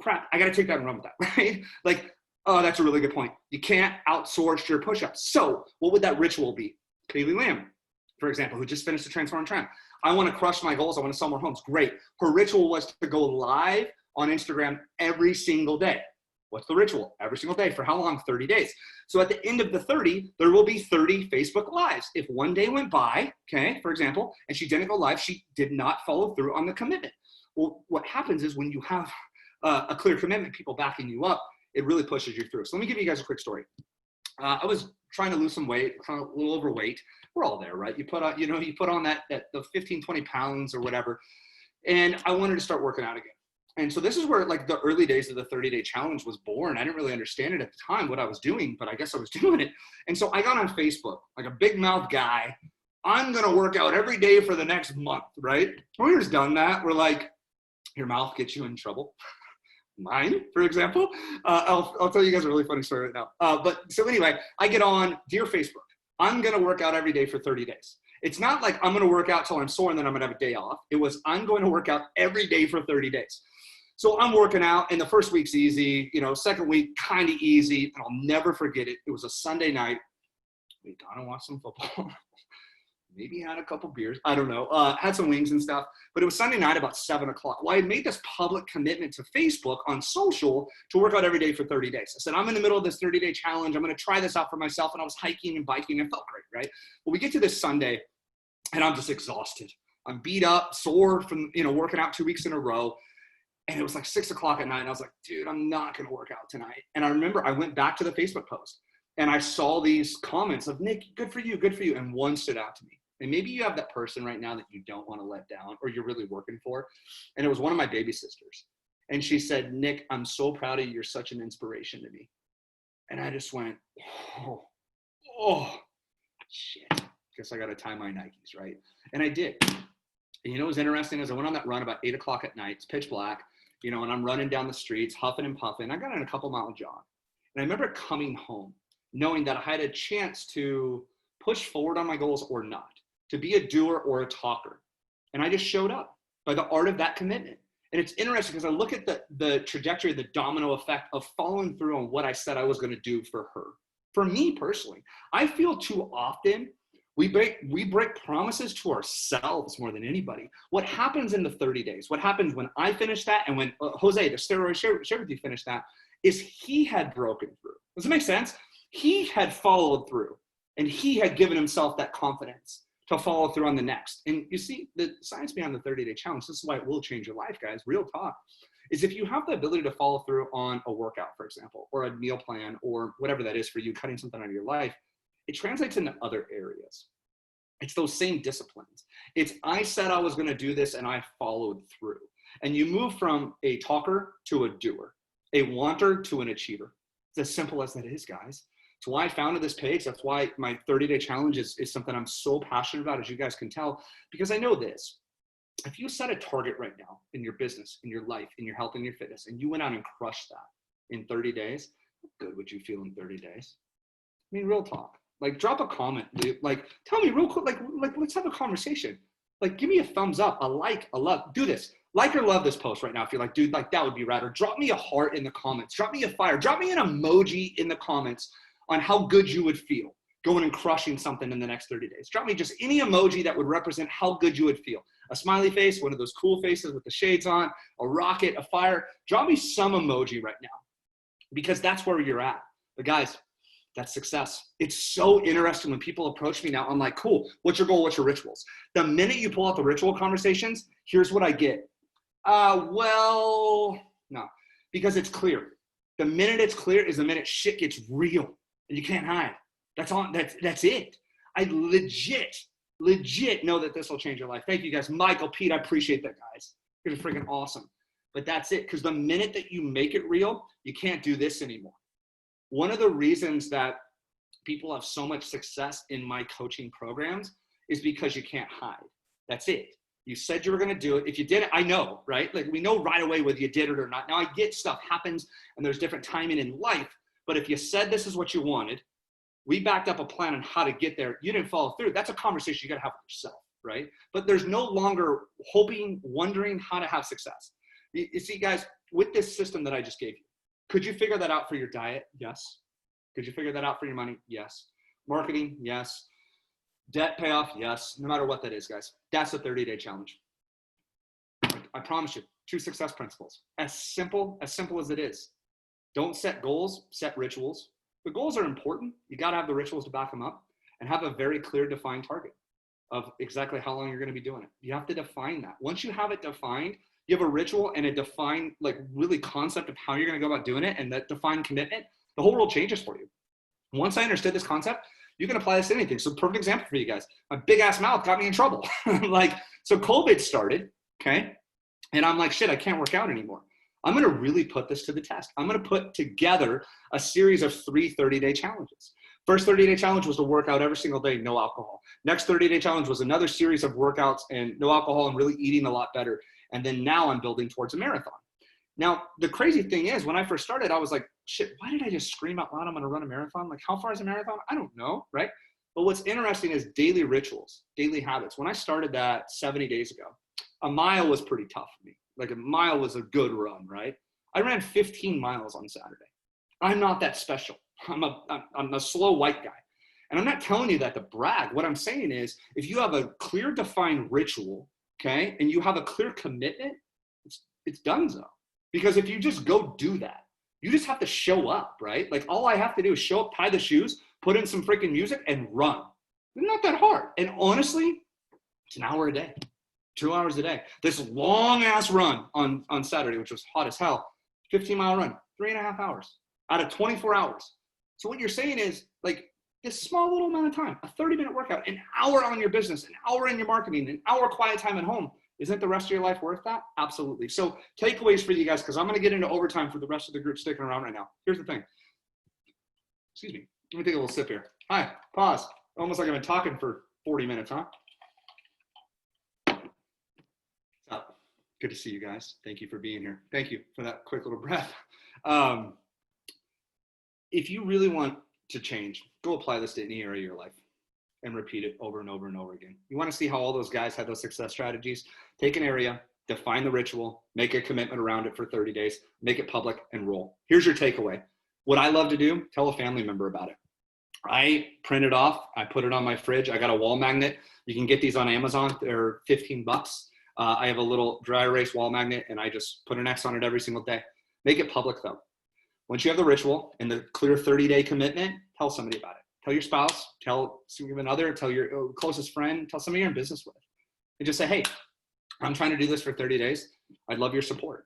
crap, I got to take that and run with that, right? Like, oh, that's a really good point. You can't outsource your push-ups. So what would that ritual be? Kaylee Lamb, for example, who just finished the Transform Trend. I want to crush my goals. I want to sell more homes. Great. Her ritual was to go live on Instagram every single day. What's the ritual? Every single day. For how long? 30 days. So at the end of the 30, there will be 30 Facebook Lives. If one day went by, okay, for example, and she didn't go live, she did not follow through on the commitment. Well, what happens is when you have a clear commitment, people backing you up, it really pushes you through. So let me give you guys a quick story. I was trying to lose some weight, kind of a little overweight. We're all there, right? You put on, you put on the 15, 20 pounds or whatever. And I wanted to start working out again. And so this is where like the early days of the 30-day challenge was born. I didn't really understand it at the time, what I was doing, but I guess I was doing it. And so I got on Facebook, like a big mouth guy. I'm going to work out every day for the next month, right? We're just done that. We're like, your mouth gets you in trouble. Mine, for example. I'll tell you guys a really funny story right now. But so anyway, I get on, dear Facebook, I'm going to work out every day for 30 days. It's not like I'm going to work out till I'm sore and then I'm going to have a day off. It was, I'm going to work out every day for 30 days. So I'm working out and the first week's easy, second week, kind of easy. And I'll never forget it. It was a Sunday night. We kind of watched some football. Maybe had a couple beers. I don't know. Had some wings and stuff. But it was Sunday night about 7 o'clock. Well, I had made this public commitment to Facebook on social to work out every day for 30 days. I said, I'm in the middle of this 30-day challenge. I'm going to try this out for myself. And I was hiking and biking and it felt great, right? Well, we get to this Sunday and I'm just exhausted. I'm beat up, sore from, working out 2 weeks in a row. And it was like 6 o'clock at night. And I was like, dude, I'm not going to work out tonight. And I remember I went back to the Facebook post and I saw these comments of, Nick, good for you, good for you. And one stood out to me. And maybe you have that person right now that you don't want to let down or you're really working for. And it was one of my baby sisters. And she said, Nick, I'm so proud of you. You're such an inspiration to me. And I just went, oh, shit. Guess I got to tie my Nikes, right? And I did. And what was interesting is I went on that run about 8 o'clock at night. It's pitch black, and I'm running down the streets, huffing and puffing. I got on a couple-mile jog. And I remember coming home, knowing that I had a chance to push forward on my goals or not, to be a doer or a talker. And I just showed up by the art of that commitment. And it's interesting because I look at the trajectory, the domino effect of following through on what I said I was going to do for her. For me personally, I feel too often we break promises to ourselves more than anybody. What happens in the 30 days, what happens when I finish that and when Jose, the steroid share with you, finished that, is he had broken through. Does it make sense? He had followed through and he had given himself that confidence to follow through on the next. And you see the science behind the 30-day challenge, this is why it will change your life, guys, real talk, is if you have the ability to follow through on a workout, for example, or a meal plan, or whatever that is for you, cutting something out of your life, it translates into other areas. It's those same disciplines. It's, I said I was going to do this and I followed through. And you move from a talker to a doer, a wanter to an achiever. It's as simple as that is, guys. It's why I founded this page. That's why my 30-day challenge is something I'm so passionate about, as you guys can tell, because I know this. If you set a target right now in your business, in your life, in your health, and your fitness, and you went out and crushed that in 30 days, how good would you feel in 30 days? I mean, real talk. Like, drop a comment, dude. Like, tell me real quick, like, let's have a conversation. Like, give me a thumbs up, a like, a love. Do this. Like or love this post right now if you're like, dude, like, that would be rad. Or drop me a heart in the comments. Drop me a fire. Drop me an emoji in the comments on how good you would feel going and crushing something in the next 30 days. Drop me just any emoji that would represent how good you would feel. A smiley face, one of those cool faces with the shades on, a rocket, a fire. Drop me some emoji right now, because that's where you're at. But guys, that's success. It's so interesting when people approach me now. I'm like, cool, what's your goal? What's your rituals? The minute you pull out the ritual conversations, here's what I get. Well, no, because it's clear. The minute it's clear is the minute shit gets real and you can't hide. That's it. I legit know that this will change your life. Thank you guys. Michael, Pete, I appreciate that, guys. You're freaking awesome. But that's it. Because the minute that you make it real, you can't do this anymore. One of the reasons that people have so much success in my coaching programs is because you can't hide. That's it. You said you were going to do it. If you did it, I know, right? Like, we know right away whether you did it or not. Now, I get stuff happens and there's different timing in life. But if you said this is what you wanted, we backed up a plan on how to get there. You didn't follow through. That's a conversation you got to have with yourself, right? But there's no longer hoping, wondering how to have success. You see, guys, with this system that I just gave you, could you figure that out for your diet? Yes. Could you figure that out for your money? Yes. Marketing? Yes. Debt payoff? Yes. No matter what that is, guys. That's a 30-day challenge. I promise you, 2 success principles. As simple as it is. Don't set goals, set rituals. The goals are important. You got to have the rituals to back them up, and have a very clear defined target of exactly how long you're going to be doing it. You have to define that. Once you have it defined, you have a ritual and a defined, like, really concept of how you're going to go about doing it, and that defined commitment, the whole world changes for you. Once I understood this concept, you can apply this to anything. So, perfect example for you guys. My big ass mouth got me in trouble. So COVID started, okay? And I'm like, shit, I can't work out anymore. I'm going to really put this to the test. I'm going to put together a series of 3 30-day challenges. First 30-day challenge was to work out every single day, no alcohol. Next 30-day challenge was another series of workouts and no alcohol and really eating a lot better. And then now I'm building towards a marathon. Now, the crazy thing is, when I first started, I was like, shit, why did I just scream out loud, I'm going to run a marathon? Like, how far is a marathon? I don't know, right? But what's interesting is daily rituals, daily habits. When I started that 70 days ago, a mile was pretty tough for me. Like, a mile was a good run, right? I ran 15 miles on Saturday. I'm not that special. I'm a slow white guy. And I'm not telling you that to brag. What I'm saying is, if you have a clear defined ritual, okay, and you have a clear commitment, it's donezo. Because if you just go do that, you just have to show up, right? Like, all I have to do is show up, tie the shoes, put in some freaking music, and run. It's not that hard. And honestly, it's an hour a day, 2 hours a day. This long ass run on Saturday, which was hot as hell, 15-mile run, 3.5 hours out of 24 hours. So what you're saying is, like, this small little amount of time, a 30-minute workout, an hour on your business, an hour in your marketing, an hour quiet time at home, isn't the rest of your life worth that? Absolutely. So takeaways for you guys, because I'm going to get into overtime for the rest of the group sticking around right now. Here's the thing. Excuse me. Let me take a little sip here. Hi. Pause. Almost like I've been talking for 40 minutes, huh? What's up? Good to see you guys. Thank you for being here. Thank you for that quick little breath. If you really want to change, go apply this to any area of your life and repeat it over and over and over again. You want to see how all those guys had those success strategies? Take an area, define the ritual, make a commitment around it for 30 days, make it public, and roll. Here's your takeaway. What I love to do, tell a family member about it. I print it off. I put it on my fridge. I got a wall magnet. You can get these on Amazon. They're $15. I have a little dry erase wall magnet, and I just put an X on it every single day. Make it public, though. Once you have the ritual and the clear 30-day commitment, tell somebody about it. Tell your spouse, tell significant other, tell your closest friend, tell somebody you're in business with. And just say, hey, I'm trying to do this for 30 days. I'd love your support.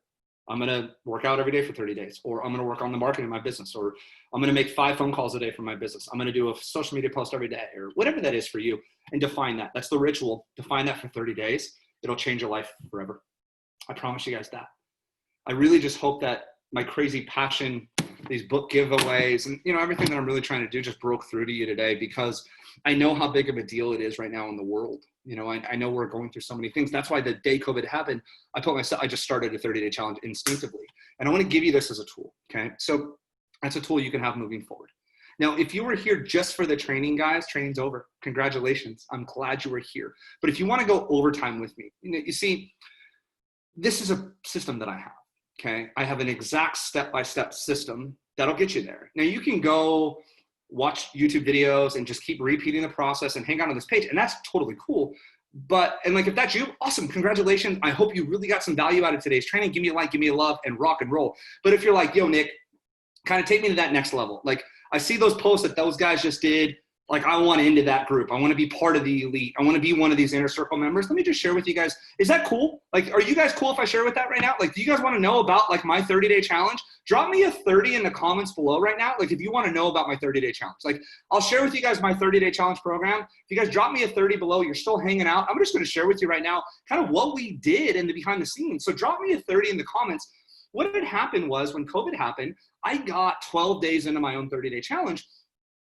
I'm going to work out every day for 30 days, or I'm going to work on the marketing of my business, or I'm going to make 5 phone calls a day for my business. I'm going to do a social media post every day, or whatever that is for you, and define that. That's the ritual. Define that for 30 days. It'll change your life forever. I promise you guys that. I really just hope that my crazy passion, these book giveaways, and everything that I'm really trying to do just broke through to you today, because I know how big of a deal it is right now in the world. I know we're going through so many things. That's why the day COVID happened, I just started a 30-day challenge instinctively. And I want to give you this as a tool, okay? So that's a tool you can have moving forward. Now, if you were here just for the training, guys, training's over. Congratulations. I'm glad you were here. But if you want to go overtime with me, you see, this is a system that I have, okay? I have an exact step-by-step system that'll get you there. Now, you can go watch YouTube videos and just keep repeating the process and hang on to this page, and that's totally cool. And if that's you, awesome, congratulations. I hope you really got some value out of today's training. Give me a like, give me a love, and rock and roll. But if you're like, yo, Nick, kind of take me to that next level. I see those posts that those guys just did. I want into that group. I want to be part of the elite. I want to be one of these inner circle members. Let me just share with you guys. Is that cool? Are you guys cool if I share with that right now? Do you guys want to know about my 30-day challenge? Drop me a 30 in the comments below right now. If you want to know about my 30-day challenge, I'll share with you guys my 30-day challenge program. If you guys drop me a 30 below, you're still hanging out. I'm just going to share with you right now kind of what we did in the behind the scenes. So drop me a 30 in the comments. What had happened was when COVID happened, I got 12 days into my own 30-day challenge.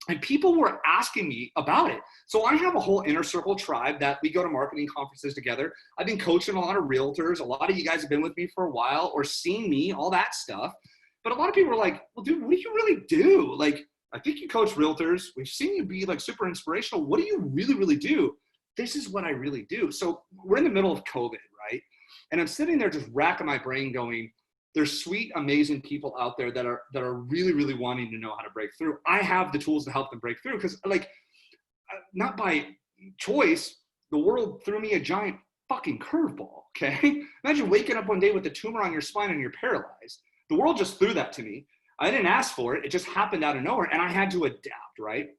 And people were asking me about it. So I have a whole inner circle tribe that we go to marketing conferences together. I've been coaching a lot of realtors. A lot of you guys have been with me for a while or seen me, all that stuff. But a lot of people are like, well, dude, what do you really do? I think you coach realtors. We've seen you be super inspirational. What do you really, really do? This is what I really do. So we're in the middle of COVID, right? And I'm sitting there just racking my brain going, there's sweet, amazing people out there that are really, really wanting to know how to break through. I have the tools to help them break through because, not by choice, the world threw me a giant fucking curveball, okay? Imagine waking up one day with a tumor on your spine and you're paralyzed. The world just threw that to me. I didn't ask for it. It just happened out of nowhere, and I had to adapt, right?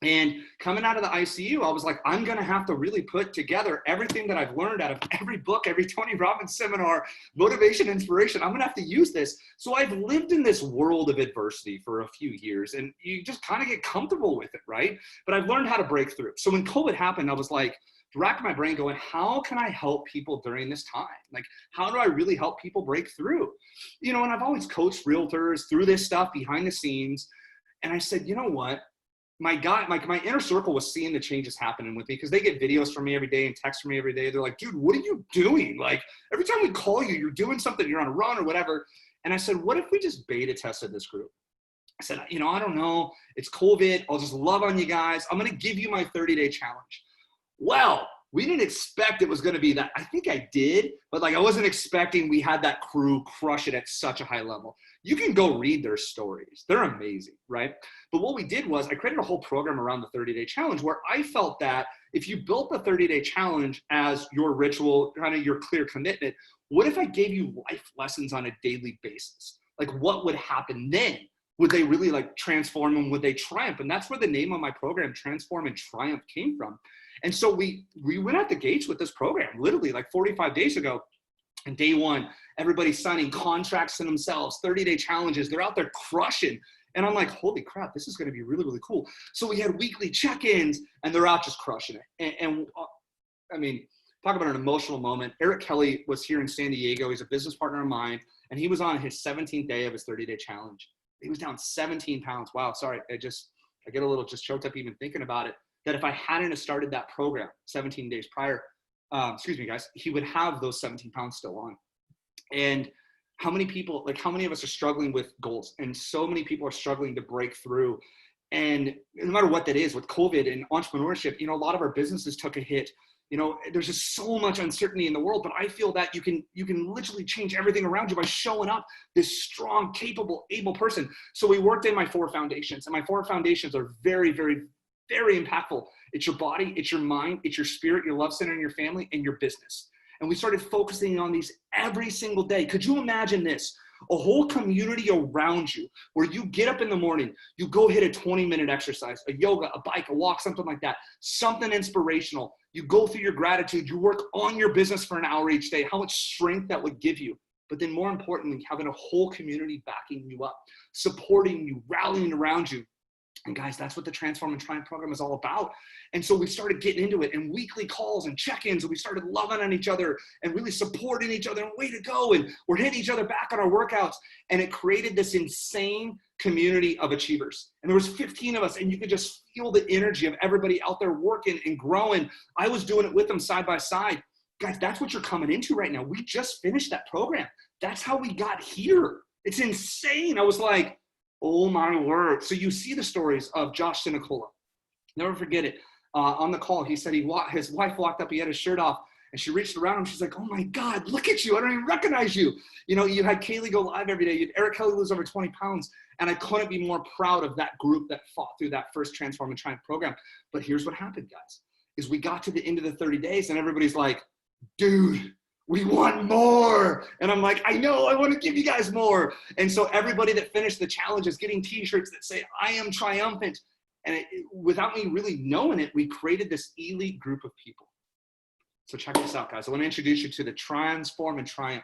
And coming out of the ICU, I was like, I'm going to have to really put together everything that I've learned out of every book, every Tony Robbins seminar, motivation, inspiration. I'm going to have to use this. So I've lived in this world of adversity for a few years, and you just kind of get comfortable with it, right? But I've learned how to break through. So when COVID happened, I was racking my brain going, how can I help people during this time? How do I really help people break through? And I've always coached realtors through this stuff behind the scenes. And I said, you know what? My inner circle was seeing the changes happening with me because they get videos from me every day and texts from me every day. They're like, dude, what are you doing? Every time we call you, you're doing something, you're on a run or whatever. And I said, what if we just beta tested this group? I said, I don't know. It's COVID. I'll just love on you guys. I'm going to give you my 30-day challenge. Well, we didn't expect it was going to be that. I think I did, but I wasn't expecting we had that crew crush it at such a high level. You can go read their stories. They're amazing, right? But what we did was I created a whole program around the 30-day challenge where I felt that if you built the 30-day challenge as your ritual, kind of your clear commitment, what if I gave you life lessons on a daily basis? What would happen then? Would they really transform and would they triumph? And that's where the name of my program, Transform and Triumph, came from. And so we went out the gates with this program, literally 45 days ago. And day one, everybody's signing contracts to themselves, 30-day challenges. They're out there crushing. And I'm like, holy crap, this is going to be really, really cool. So we had weekly check-ins, and they're out just crushing it. And I mean, talk about an emotional moment. Eric Kelly was here in San Diego. He's a business partner of mine, and he was on his 17th day of his 30-day challenge. He was down 17 pounds. Wow, sorry. I get a little just choked up even thinking about it. That if I hadn't have started that program 17 days prior, excuse me, guys, he would have those 17 pounds still on. And how many people, how many of us are struggling with goals? And so many people are struggling to break through. And no matter what that is, with COVID and entrepreneurship, a lot of our businesses took a hit. There's just so much uncertainty in the world, but I feel that you can literally change everything around you by showing up this strong, capable, able person. So we worked in my 4 foundations, and my 4 foundations are very, very, very impactful. It's your body, it's your mind, it's your spirit, your love center, and your family, and your business. And we started focusing on these every single day. Could you imagine this? A whole community around you where you get up in the morning, you go hit a 20-minute exercise, a yoga, a bike, a walk, something like that, something inspirational. You go through your gratitude, you work on your business for an hour each day, how much strength that would give you. but then more importantly, having a whole community backing you up, supporting you, rallying around you. And guys, that's what the Transform and Triumph program is all about. And so we started getting into it, and weekly calls and check-ins, and we started loving on each other and really supporting each other, and way to go. And we're hitting each other back on our workouts. And it created this insane community of achievers. And there was 15 of us, and you could just feel the energy of everybody out there working and growing. I was doing it with them side by side. Guys, that's what you're coming into right now. We just finished that program. That's how we got here. It's insane. I was like, oh my word. So you see the stories of Josh Sinicola. Never forget it. On the call, he said his wife walked up, he had his shirt off, and she reached around him. She's like, oh my God, look at you. I don't even recognize you. You know, you had Kaylee go live every day. You had Eric Kelly lose over 20 pounds. And I couldn't be more proud of that group that fought through that first Transform and Triumph program. But here's what happened, guys, is we got to the end of the 30 days and everybody's like, dude, we want more. And I'm like, I know, I want to give you guys more. And so everybody that finished the challenge is getting t-shirts that say, I am triumphant. And without me really knowing it, we created this elite group of people. So check this out, guys. I want to introduce you to the Transform and Triumph,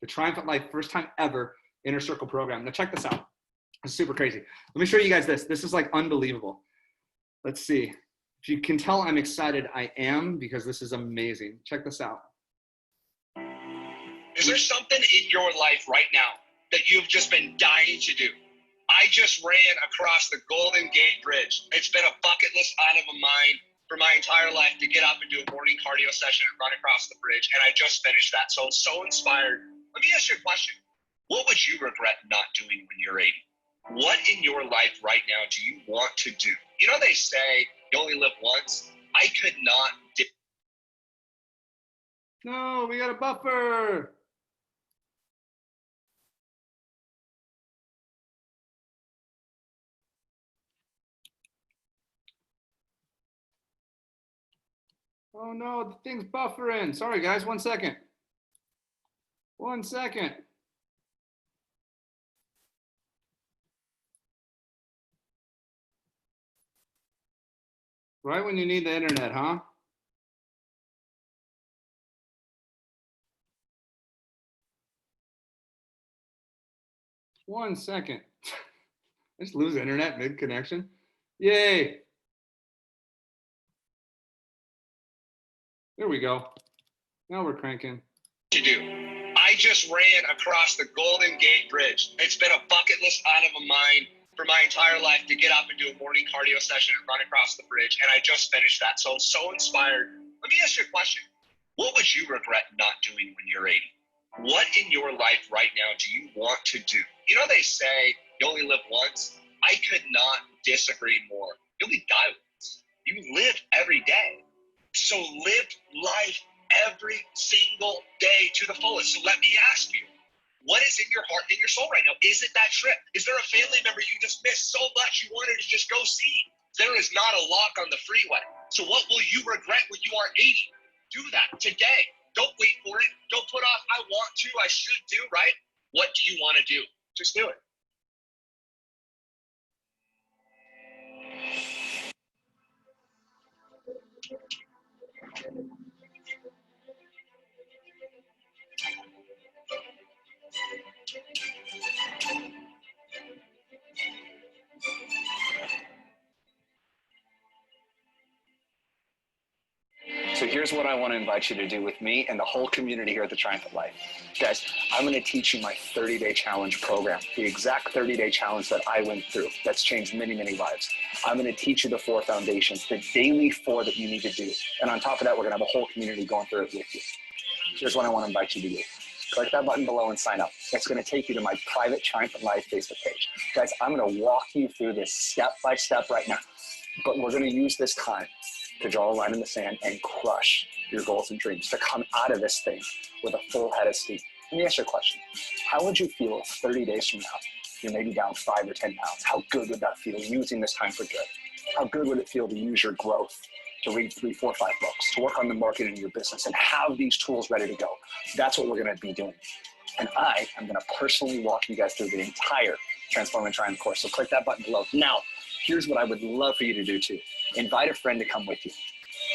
the Triumphant Life, first time ever Inner Circle program. Now check this out. It's super crazy. Let me show you guys this. This is like unbelievable. Let's see. If you can tell I'm excited, I am, because this is amazing. Check this out.
Is there something in your life right now that you've just been dying to do? I just ran across the Golden Gate Bridge. It's been a bucket list item of mine for my entire life to get up and do a morning cardio session and run across the bridge. And I just finished that. So I'm so inspired. Let me ask you a question. What would you regret not doing when you're 80? What in your life right now do you want to do? You know, they say you only live once. I could not do.
No, we got a buffer. Oh no, the thing's buffering. Sorry guys, 1 second. 1 second. Right when you need the internet, huh? One second. I just lose internet mid-connection. Yay. There we go. Now we're cranking.
To do. I just ran across the Golden Gate Bridge. It's been a bucket list item of mine for my entire life to get up and do a morning cardio session and run across the bridge. And I just finished that. So I'm so inspired. Let me ask you a question. What would you regret not doing when you're 80? What in your life right now do you want to do? You know, they say you only live once. I could not disagree more. You only die once. You live every day. So live life every single day to the fullest. So let me ask you, what is in your heart and in your soul right now? Is it that trip? Is there a family member you just missed so much you wanted to just go see? There is not a lock on the freeway. So what will you regret when you are 80? Do that today. Don't wait for it. Don't put off, I want to, I should do, right? What do you want to do? Just do it.
So here's what I want to invite you to do with me and the whole community here at the Triumphant Life. Guys, I'm going to teach you my 30-day challenge program, the exact 30-day challenge that I went through. That's changed many, many lives. I'm going to teach you the 4 foundations, the daily 4 that you need to do. And on top of that, we're going to have a whole community going through it with you. Here's what I want to invite you to do. Click that button below and sign up. It's going to take you to my private Triumphant Life Facebook page. Guys, I'm going to walk you through this step by step right now. But we're going to use this time to draw a line in the sand and crush your goals and dreams, to come out of this thing with a full head of steam. Let me ask you a question. How would you feel if 30 days from now, you're maybe down 5 or 10 pounds? How good would that feel using this time for good? How good would it feel to use your growth, to read 3, 4, 5 books, to work on the marketing of your business and have these tools ready to go? That's what we're going to be doing. And I am going to personally walk you guys through the entire Transform and Triumph course. So click that button below. Now, here's what I would love for you to do too. Invite a friend to come with you.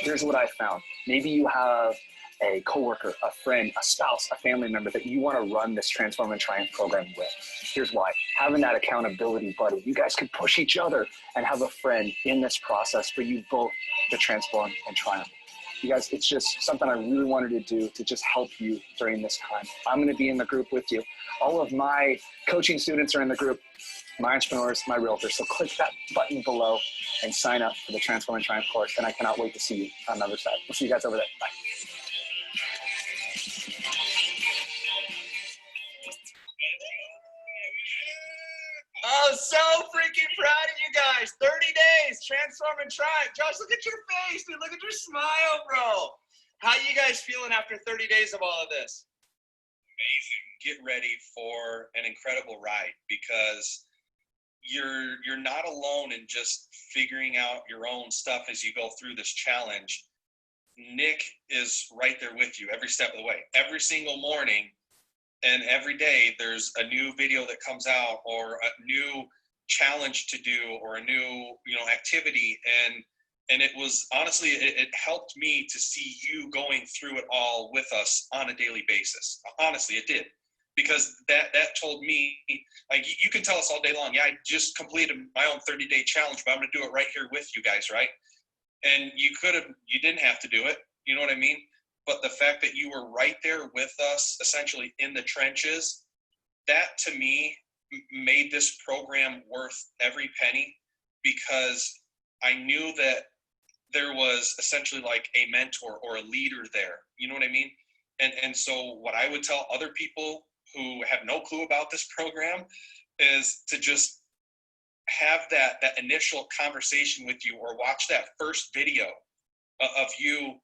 Here's what I found. Maybe you have a coworker, a friend, a spouse, a family member that you want to run this Transform and Triumph program with. Here's why. Having that accountability buddy, you guys can push each other and have a friend in this process for you both to transform and triumph. You guys, it's just something I really wanted to do to just help you during this time. I'm going to be in the group with you. All of my coaching students are in the group, my entrepreneurs, my realtors. So click that button below and sign up for the Transform and Triumph course. And I cannot wait to see you on the other side. We'll see you guys over there. Bye.
Oh, so freaking proud of you guys. 30 days, Transform and Triumph. Josh, look at your face, dude. Look at your smile, bro. How you guys feeling after 30 days of all of this?
Amazing. Get ready for an incredible ride, because you're not alone in just figuring out your own stuff as you go through this challenge. Nick is right there with you every step of the way. Every single morning and every day there's a new video that comes out, or a new challenge to do, or a new activity, and it was honestly, it helped me to see you going through it all with us on a daily basis. Honestly, it did. Because that told me, like, you can tell us all day long, yeah, I just completed my own 30-day challenge, but I'm going to do it right here with you guys, right? And you didn't have to do it, you know what I mean? But the fact that you were right there with us, essentially in the trenches, that to me made this program worth every penny, because I knew that there was essentially like a mentor or a leader there, you know what I mean? And so what I would tell other people who have no clue about this program is to just have that initial conversation with you, or watch that first video of you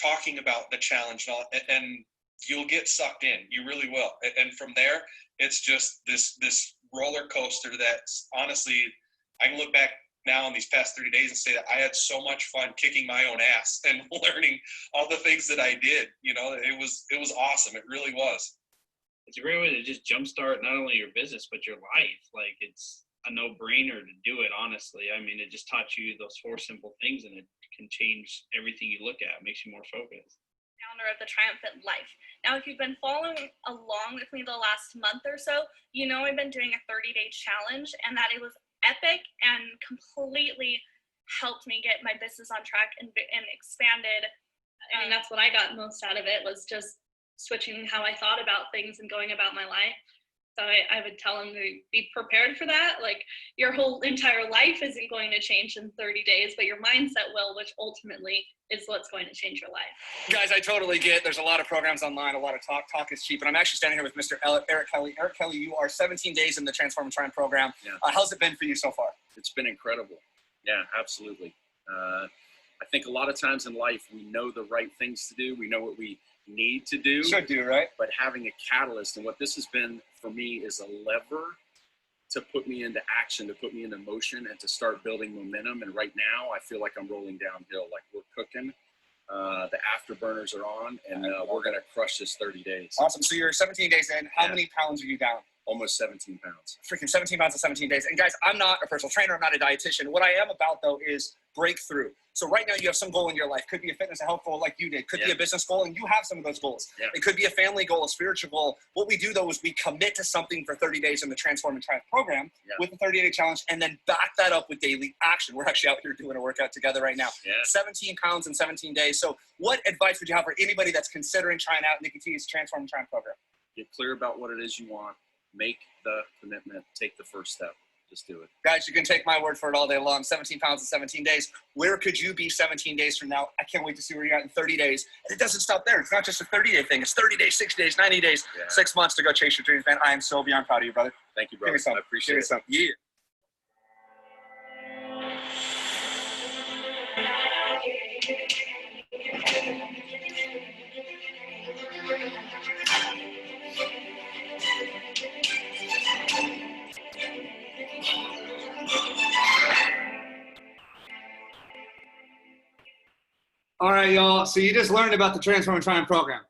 talking about the challenge, and you'll get sucked in. You really will. And from there, it's just this roller coaster that's honestly, I can look back now in these past 30 days and say that I had so much fun kicking my own ass and learning all the things that I did. It was awesome. It really was.
It's a great way to just jumpstart not only your business, but your life. Like, it's a no-brainer to do it, honestly. I mean, it just taught you those 4 simple things, and it can change everything you look at. It makes you more focused.
Founder of the Triumphant Life. Now, if you've been following along with me the last month or so, you know I've been doing a 30-day challenge, and that it was epic and completely helped me get my business on track and expanded. I mean, that's what I got most out of it, was just switching how I thought about things and going about my life. So I would tell them to be prepared for that. Like, your whole entire life isn't going to change in 30 days, but your mindset will, which ultimately is what's going to change your life.
Guys, I totally get there's a lot of programs online, a lot of talk. Talk is cheap. And I'm actually standing here with Mr. Eric Kelly. Eric Kelly, you are 17 days in the Transform and Triumph program.
Yeah.
How's it been for you so far?
It's been incredible. Yeah, absolutely. I think a lot of times in life, we know the right things to do. We know what we need to do.
Should do, right?
But having a catalyst, and what this has been for me, is a lever to put me into action, to put me into motion, and to start building momentum. And right now, I feel like I'm rolling downhill. Like, we're cooking. The afterburners are on, and we're going to crush this 30 days.
Awesome. So you're 17 days in. How many pounds are you down?
Almost 17 pounds.
Freaking 17 pounds in 17 days. And guys, I'm not a personal trainer. I'm not a dietitian. What I am about, though, is breakthrough. So right now you have some goal in your life. Could be a fitness and health goal like you did. Could be a business goal, and you have some of those goals. It could be a family goal, a spiritual goal. What we do, though, is we commit to something for 30 days in the Transform and Triumph program with the 30-day challenge, and then back that up with daily action. We're actually out here doing a workout together right now. 17 pounds in 17 days. So what advice would you have for anybody that's considering trying out Nicky T's Transform and Triumph program?
Get clear about what it is you want. Make the commitment. Take the first step. Just do it.
Guys, you can take my word for it all day long. 17 pounds in 17 days. Where could you be 17 days from now? I can't wait to see where you're at in 30 days. And it doesn't stop there. It's not just a 30-day thing. It's 30 days, 60 days, 90 days, 6 months to go chase your dreams, man. I am so beyond proud of you, brother.
Thank you, brother.
Give me some.
I appreciate it.
Some. Yeah. All right, y'all. So you just learned about the Transform and Triumph program.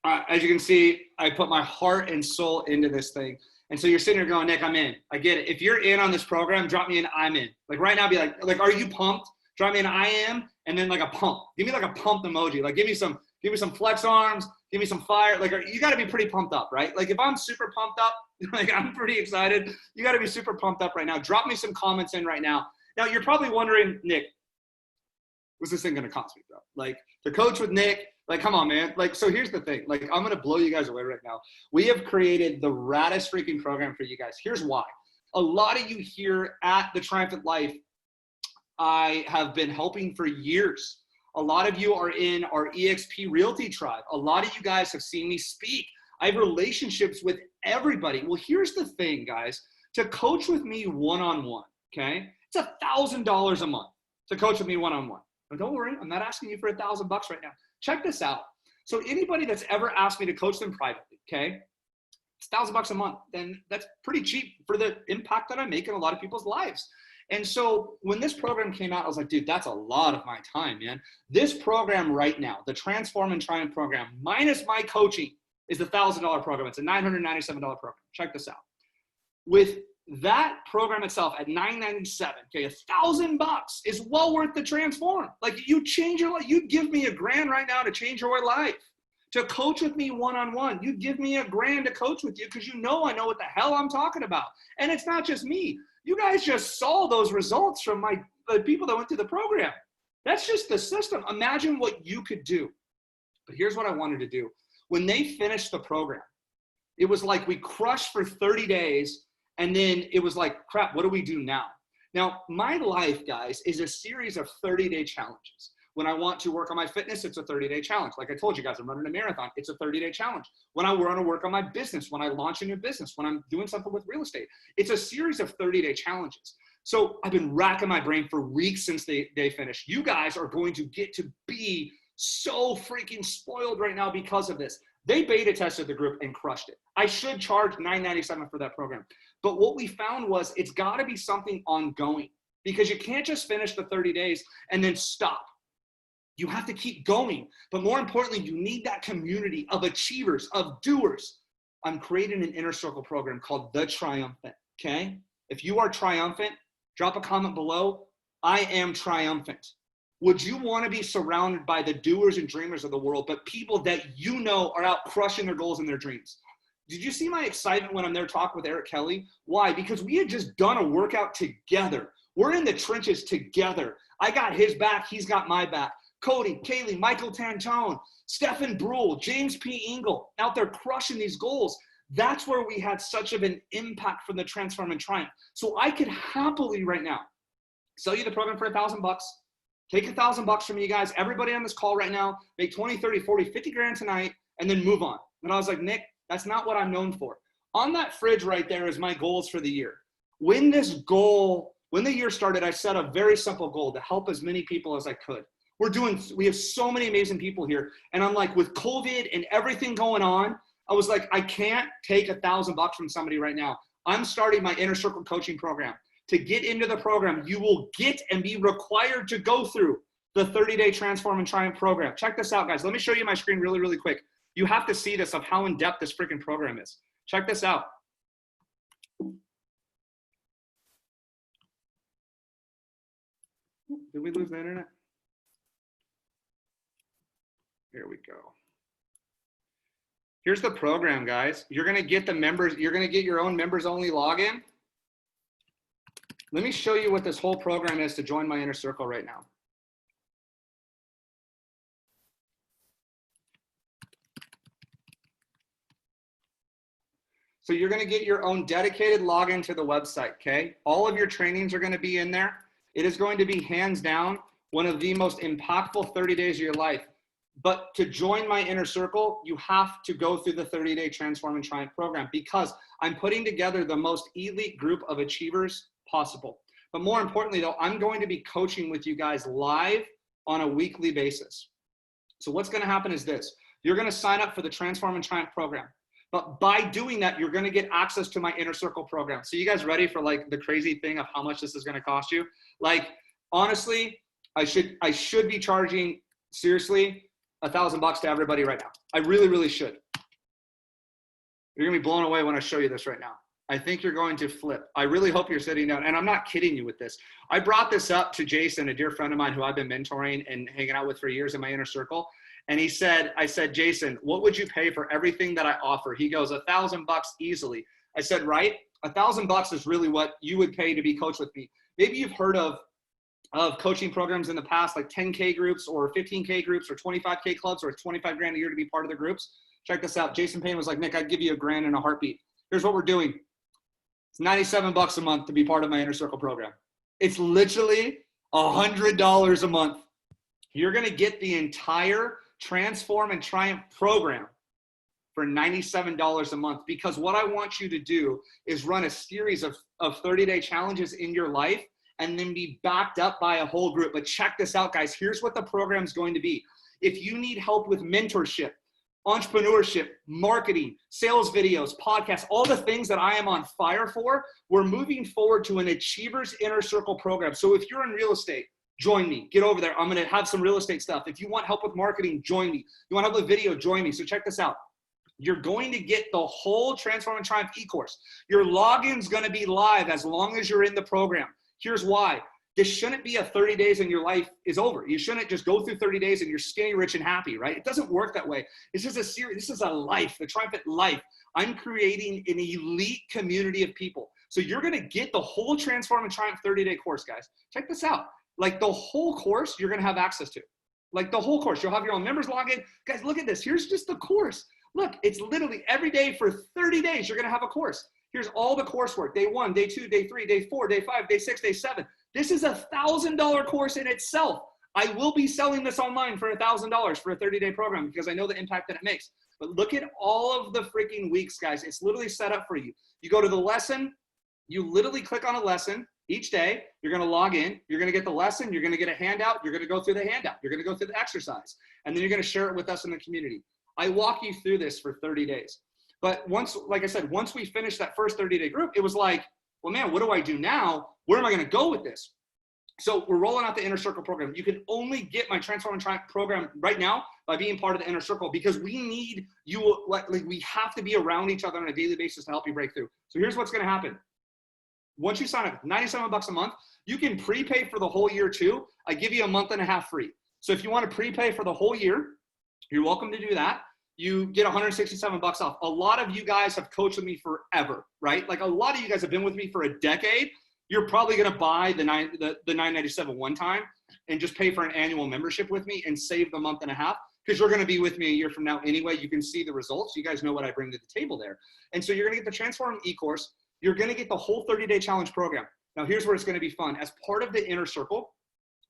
As you can see, I put my heart and soul into this thing. And so you're sitting here going, Nick, I'm in. I get it. If you're in on this program, drop me an I'm in. Like right now, be like, are you pumped? Drop me an I am, and then like a pump. Give me like a pumped emoji. Like give me some Give me some flex arms. Give me some fire. Like, you got to be pretty pumped up, right? Like, if I'm super pumped up, like I'm pretty excited, you got to be super pumped up right now. Drop me some comments in right now. Now, you're probably wondering, Nick, what's this thing going to cost me, bro? Like, to coach with Nick, like, come on, man. Like, so here's the thing. Like, I'm going to blow you guys away right now. We have created the raddest freaking program for you guys. Here's why. A lot of you here at the Triumphant Life, I have been helping for years. A lot of you are in our EXP Realty tribe. A lot of you guys have seen me speak. I have relationships with everybody. Well, here's the thing, guys. To coach with me one-on-one, okay? It's $1,000 a month to coach with me one-on-one. But don't worry, I'm not asking you for $1,000 right now. Check this out. So anybody that's ever asked me to coach them privately, okay? It's $1,000 a month. And that's pretty cheap for the impact that I make in a lot of people's lives. And so when this program came out, I was like, dude, that's a lot of my time, man. This program right now, the Transform and Triumph program, minus my coaching, is the $1,000 program. It's a $997 program. Check this out. With that program itself at $997, okay, $1,000 is well worth the Transform. Like, you change your life. You'd give me $1,000 right now to change your life. To coach with me one-on-one, you'd give me $1,000 to coach with you because you know I know what the hell I'm talking about. And it's not just me. You guys just saw those results from the people that went through the program. That's just the system. Imagine what you could do. But here's what I wanted to do. When they finished the program, it was like we crushed for 30 days, and then it was like, crap, what do we do now? Now, my life, guys, is a series of 30-day challenges. When I want to work on my fitness, it's a 30-day challenge. Like I told you guys, I'm running a marathon. It's a 30-day challenge. When I want to work on my business, when I launch a new business, when I'm doing something with real estate, it's a series of 30-day challenges. So I've been racking my brain for weeks since they finished. You guys are going to get to be so freaking spoiled right now because of this. They beta tested the group and crushed it. I should charge $997 for that program. But what we found was it's got to be something ongoing, because you can't just finish the 30 days and then stop. You have to keep going. But more importantly, you need that community of achievers, of doers. I'm creating an inner circle program called The Triumphant, okay? If you are triumphant, drop a comment below. I am triumphant. Would you want to be surrounded by the doers and dreamers of the world, but people that you know are out crushing their goals and their dreams? Did you see my excitement when I'm there talking with Eric Kelly? Why? Because we had just done a workout together. We're in the trenches together. I got his back. He's got my back. Cody, Kaylee, Michael Tantone, Stefan Brule, James P. Engel, out there crushing these goals. That's where we had such of an impact from the Transform and Triumph. So I could happily right now sell you the program for $1,000. Take $1,000 from you guys. Everybody on this call right now, make 20, 30, 40, 50 grand tonight, and then move on. And I was like, Nick, that's not what I'm known for. On that fridge right there is my goals for the year. When the year started, I set a very simple goal to help as many people as I could. We have so many amazing people here. And I'm like, with COVID and everything going on, I was like, I can't take $1,000 from somebody right now. I'm starting my Inner Circle coaching program. To get into the program, you will get and be required to go through the 30-day Transform and Triumph program. Check this out, guys. Let me show you my screen really, really quick. You have to see this of how in-depth this freaking program is. Check this out. Did we lose the internet? Here we go. Here's the program, guys. You're going to get the members. You're going to get your own members only login. Let me show you what this whole program is to join my inner circle right now. So you're going to get your own dedicated login to the website, okay? All of your trainings are going to be in there. It is going to be hands down one of the most impactful 30 days of your life. But to join my inner circle, you have to go through the 30-day Transform and Triumph program, because I'm putting together the most elite group of achievers possible. But more importantly, though, I'm going to be coaching with you guys live on a weekly basis. So what's going to happen is this. You're going to sign up for the Transform and Triumph program. But by doing that, you're going to get access to my Inner Circle program. So you guys ready for like the crazy thing of how much this is going to cost you? Like, honestly, I should be charging, seriously, $1,000 to everybody right now. I really, really should. You're going to be blown away when I show you this right now. I think you're going to flip. I really hope you're sitting down. And I'm not kidding you with this. I brought this up to Jason, a dear friend of mine who I've been mentoring and hanging out with for years in my inner circle. And I said, Jason, what would you pay for everything that I offer? He goes, $1,000 easily. I said, right? $1,000 is really what you would pay to be coached with me. Maybe you've heard of coaching programs in the past, like 10K groups or 15K groups or 25K clubs, or it's 25 grand a year to be part of the groups. Check this out. Jason Payne was like, Nick, I'd give you $1,000 in a heartbeat. Here's what we're doing. It's $97 a month to be part of my Inner Circle program. It's literally $100 a month. You're going to get the entire Transform and Triumph program for $97 a month, because what I want you to do is run a series of 30-day challenges in your life and then be backed up by a whole group. But check this out, guys. Here's what the program's going to be. If you need help with mentorship, entrepreneurship, marketing, sales videos, podcasts, all the things that I am on fire for, we're moving forward to an Achievers Inner Circle program. So if you're in real estate, join me. Get over there. I'm going to have some real estate stuff. If you want help with marketing, join me. You want help with video, join me. So check this out. You're going to get the whole Transform and Triumph e-course. Your login's going to be live as long as you're in the program. Here's why. This shouldn't be a 30 days and your life is over. You shouldn't just go through 30 days and you're skinny, rich, and happy, right? It doesn't work that way. It's just a series. This is a life, the Triumphant life. I'm creating an elite community of people. So you're going to get the whole Transform and Triumph 30-day course, guys. Check this out. Like the whole course, you're going to have access to. Like the whole course. You'll have your own members login. Guys, look at this. Here's just the course. Look, it's literally every day for 30 days, you're going to have a course. Here's all the coursework. Day 1, day 2, day 3, day 4, day 5, day 6, day 7. This is a $1,000 course in itself. I will be selling this online for $1,000 for a 30-day program because I know the impact that it makes. But look at all of the freaking weeks, guys. It's literally set up for you. You go to the lesson. You literally click on a lesson each day. You're going to log in. You're going to get the lesson. You're going to get a handout. You're going to go through the handout. You're going to go through the exercise. And then you're going to share it with us in the community. I walk you through this for 30 days. But once, like I said, once we finished that first 30-day group, it was like, well, man, what do I do now? Where am I going to go with this? So we're rolling out the Inner Circle program. You can only get my Transform and Triumph program right now by being part of the Inner Circle, because we need you, like we have to be around each other on a daily basis to help you break through. So here's what's going to happen. Once you sign up, $97 a month, you can prepay for the whole year too. I give you a month and a half free. So if you want to prepay for the whole year, you're welcome to do that. You get $167 off. A lot of you guys have coached with me forever, right? Like a lot of you guys have been with me for a decade. You're probably going to buy the $997 one time and just pay for an annual membership with me and save the month and a half, because you're going to be with me a year from now anyway. You can see the results. You guys know what I bring to the table there. And so you're going to get the Transform e-course. You're going to get the whole 30-day challenge program. Now here's where it's going to be fun. As part of the Inner Circle,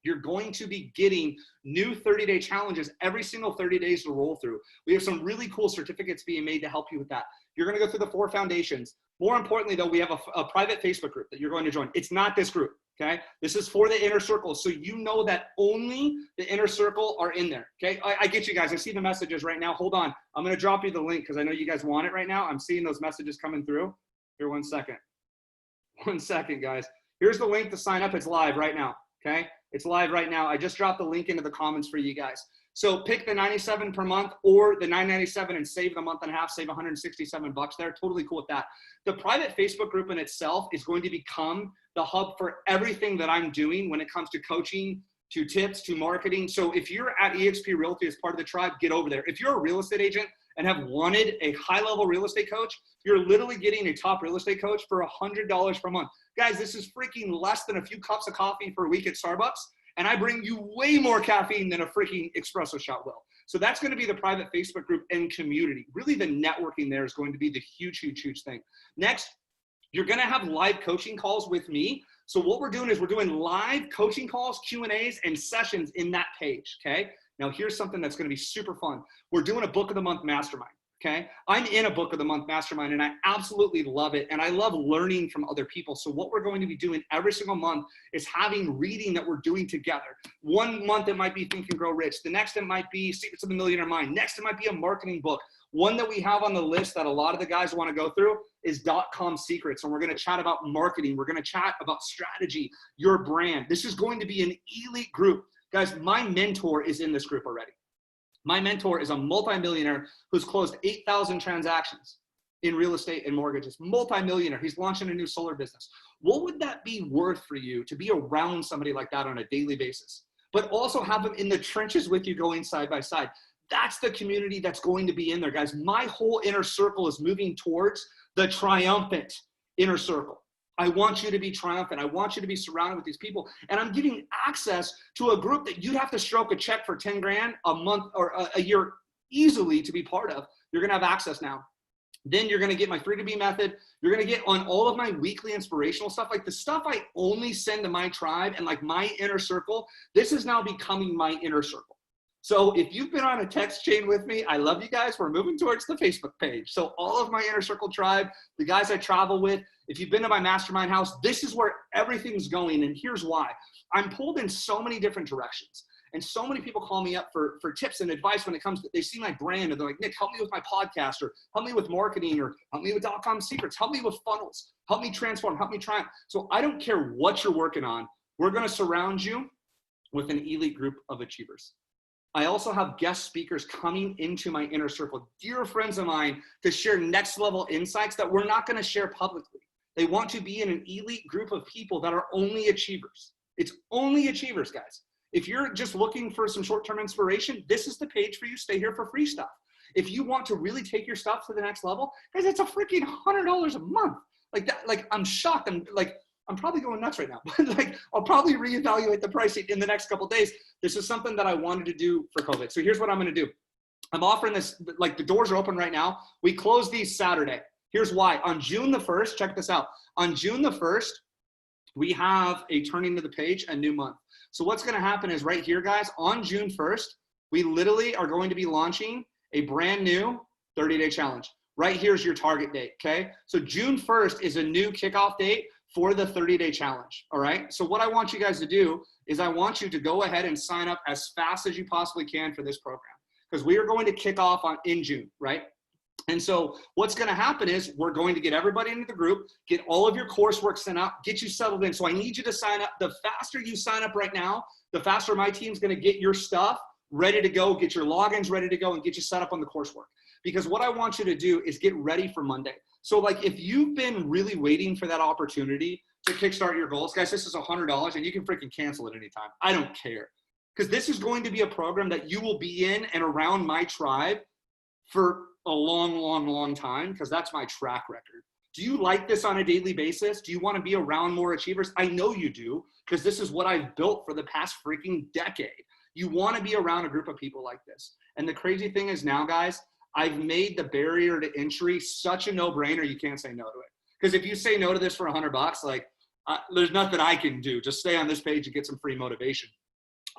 you're going to be getting new 30-day challenges every single 30 days to roll through. We have some really cool certificates being made to help you with that. You're going to go through the 4 foundations. More importantly, though, we have a private Facebook group that you're going to join. It's not this group, okay? This is for the Inner Circle, so you know that only the Inner Circle are in there, okay? I get you guys. I see the messages right now. Hold on. I'm going to drop you the link because I know you guys want it right now. I'm seeing those messages coming through. Here, 1 second. 1 second, guys. Here's the link to sign up. It's live right now, okay? It's live right now. I just dropped the link into the comments for you guys. So pick the $97 per month or the $997 and save the month and a half, save $167 there. Totally cool with that. The private Facebook group in itself is going to become the hub for everything that I'm doing when it comes to coaching, to tips, to marketing. So if you're at eXp Realty as part of the tribe, get over there. If you're a real estate agent and have wanted a high-level real estate coach, you're literally getting a top real estate coach for $100 per month. Guys, this is freaking less than a few cups of coffee per week at Starbucks, and I bring you way more caffeine than a freaking espresso shot will. So that's going to be the private Facebook group and community. Really, the networking there is going to be the huge, huge, huge thing. Next, you're going to have live coaching calls with me. So what we're doing is we're doing live coaching calls, Q&As, and sessions in that page, okay? Now, here's something that's going to be super fun. We're doing a Book of the Month Mastermind, okay? I'm in a Book of the Month Mastermind, and I absolutely love it, and I love learning from other people. So what we're going to be doing every single month is having reading that we're doing together. 1 month, it might be Think and Grow Rich. The next, it might be Secrets of the Millionaire Mind. Next, it might be a marketing book. One that we have on the list that a lot of the guys want to go through is .com Secrets, and we're going to chat about marketing. We're going to chat about strategy, your brand. This is going to be an elite group. Guys, my mentor is in this group already. My mentor is a multimillionaire who's closed 8,000 transactions in real estate and mortgages. Multimillionaire. He's launching a new solar business. What would that be worth for you to be around somebody like that on a daily basis, but also have them in the trenches with you going side by side? That's the community that's going to be in there, guys. My whole inner circle is moving towards the triumphant inner circle. I want you to be triumphant. I want you to be surrounded with these people. And I'm giving access to a group that you'd have to stroke a check for 10 grand a month or a year easily to be part of. You're going to have access now. Then you're going to get my free to be method. You're going to get on all of my weekly inspirational stuff, like the stuff I only send to my tribe and like my inner circle. This is now becoming my inner circle. So if you've been on a text chain with me, I love you guys. We're moving towards the Facebook page. So all of my inner circle tribe, the guys I travel with, if you've been to my mastermind house, this is where everything's going. And here's why. I'm pulled in so many different directions. And so many people call me up for tips and advice when it comes to, they see my brand and they're like, Nick, help me with my podcast, or help me with marketing, or help me with .com secrets, help me with funnels, help me transform, help me triumph. So I don't care what you're working on. We're going to surround you with an elite group of achievers. I also have guest speakers coming into my inner circle, dear friends of mine, to share next level insights that we're not going to share publicly. They want to be in an elite group of people that are only achievers. It's only achievers, guys. If you're just looking for some short-term inspiration, this is the page for you. Stay here for free stuff. If you want to really take your stuff to the next level, guys, it's a freaking $100 a month. Like that, like I'm shocked. I'm probably going nuts right now, but like I'll probably reevaluate the pricing in the next couple of days. This is something that I wanted to do for COVID. So here's what I'm going to do. I'm offering this, like the doors are open right now. We close these Saturday. Here's why. On June the 1st, check this out. On June the 1st, we have a turning to the page, a new month. So what's going to happen is right here, guys, on June 1st, we literally are going to be launching a brand new 30-day challenge. Right here's your target date, okay? So June 1st is a new kickoff date for the 30-day challenge, all right? So what I want you guys to do is I want you to go ahead and sign up as fast as you possibly can for this program, because we are going to kick off in June, right? And so what's going to happen is we're going to get everybody into the group, get all of your coursework sent out, get you settled in. So I need you to sign up. The faster you sign up right now, the faster my team's going to get your stuff ready to go, get your logins ready to go, and get you set up on the coursework. Because what I want you to do is get ready for Monday. So like if you've been really waiting for that opportunity to kickstart your goals, guys, this is $100 and you can freaking cancel it anytime. I don't care. Because this is going to be a program that you will be in and around my tribe for a long, long, long time, because that's my track record. Do you like this on a daily basis? Do you want to be around more achievers? I know you do, because this is what I've built for the past freaking decade. You want to be around a group of people like this. And the crazy thing is now, guys, I've made the barrier to entry such a no-brainer, you can't say no to it. Because if you say no to this for $100, like there's nothing I can do. Just stay on this page and get some free motivation.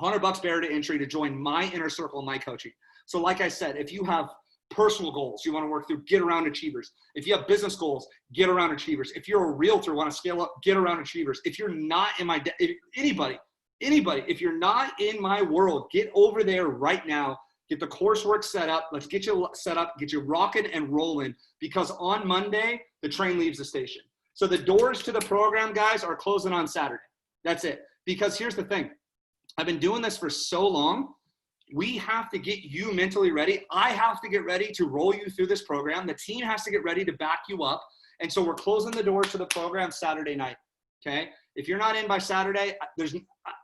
$100 barrier to entry to join my inner circle and my coaching. So like I said, if you have personal goals you want to work through, get around achievers. If you have business goals, get around achievers. If you're a realtor, want to scale up, get around achievers. If you're not in my, anybody, if you're not in my world, get over there right now. Get the coursework set up. Let's get you set up, get you rocking and rolling, because on Monday, the train leaves the station. So the doors to the program, guys, are closing on Saturday. That's it. Because here's the thing. I've been doing this for so long. We have to get you mentally ready. I have to get ready to roll you through this program. The team has to get ready to back you up. And so we're closing the doors to the program Saturday night, okay? If you're not in by Saturday,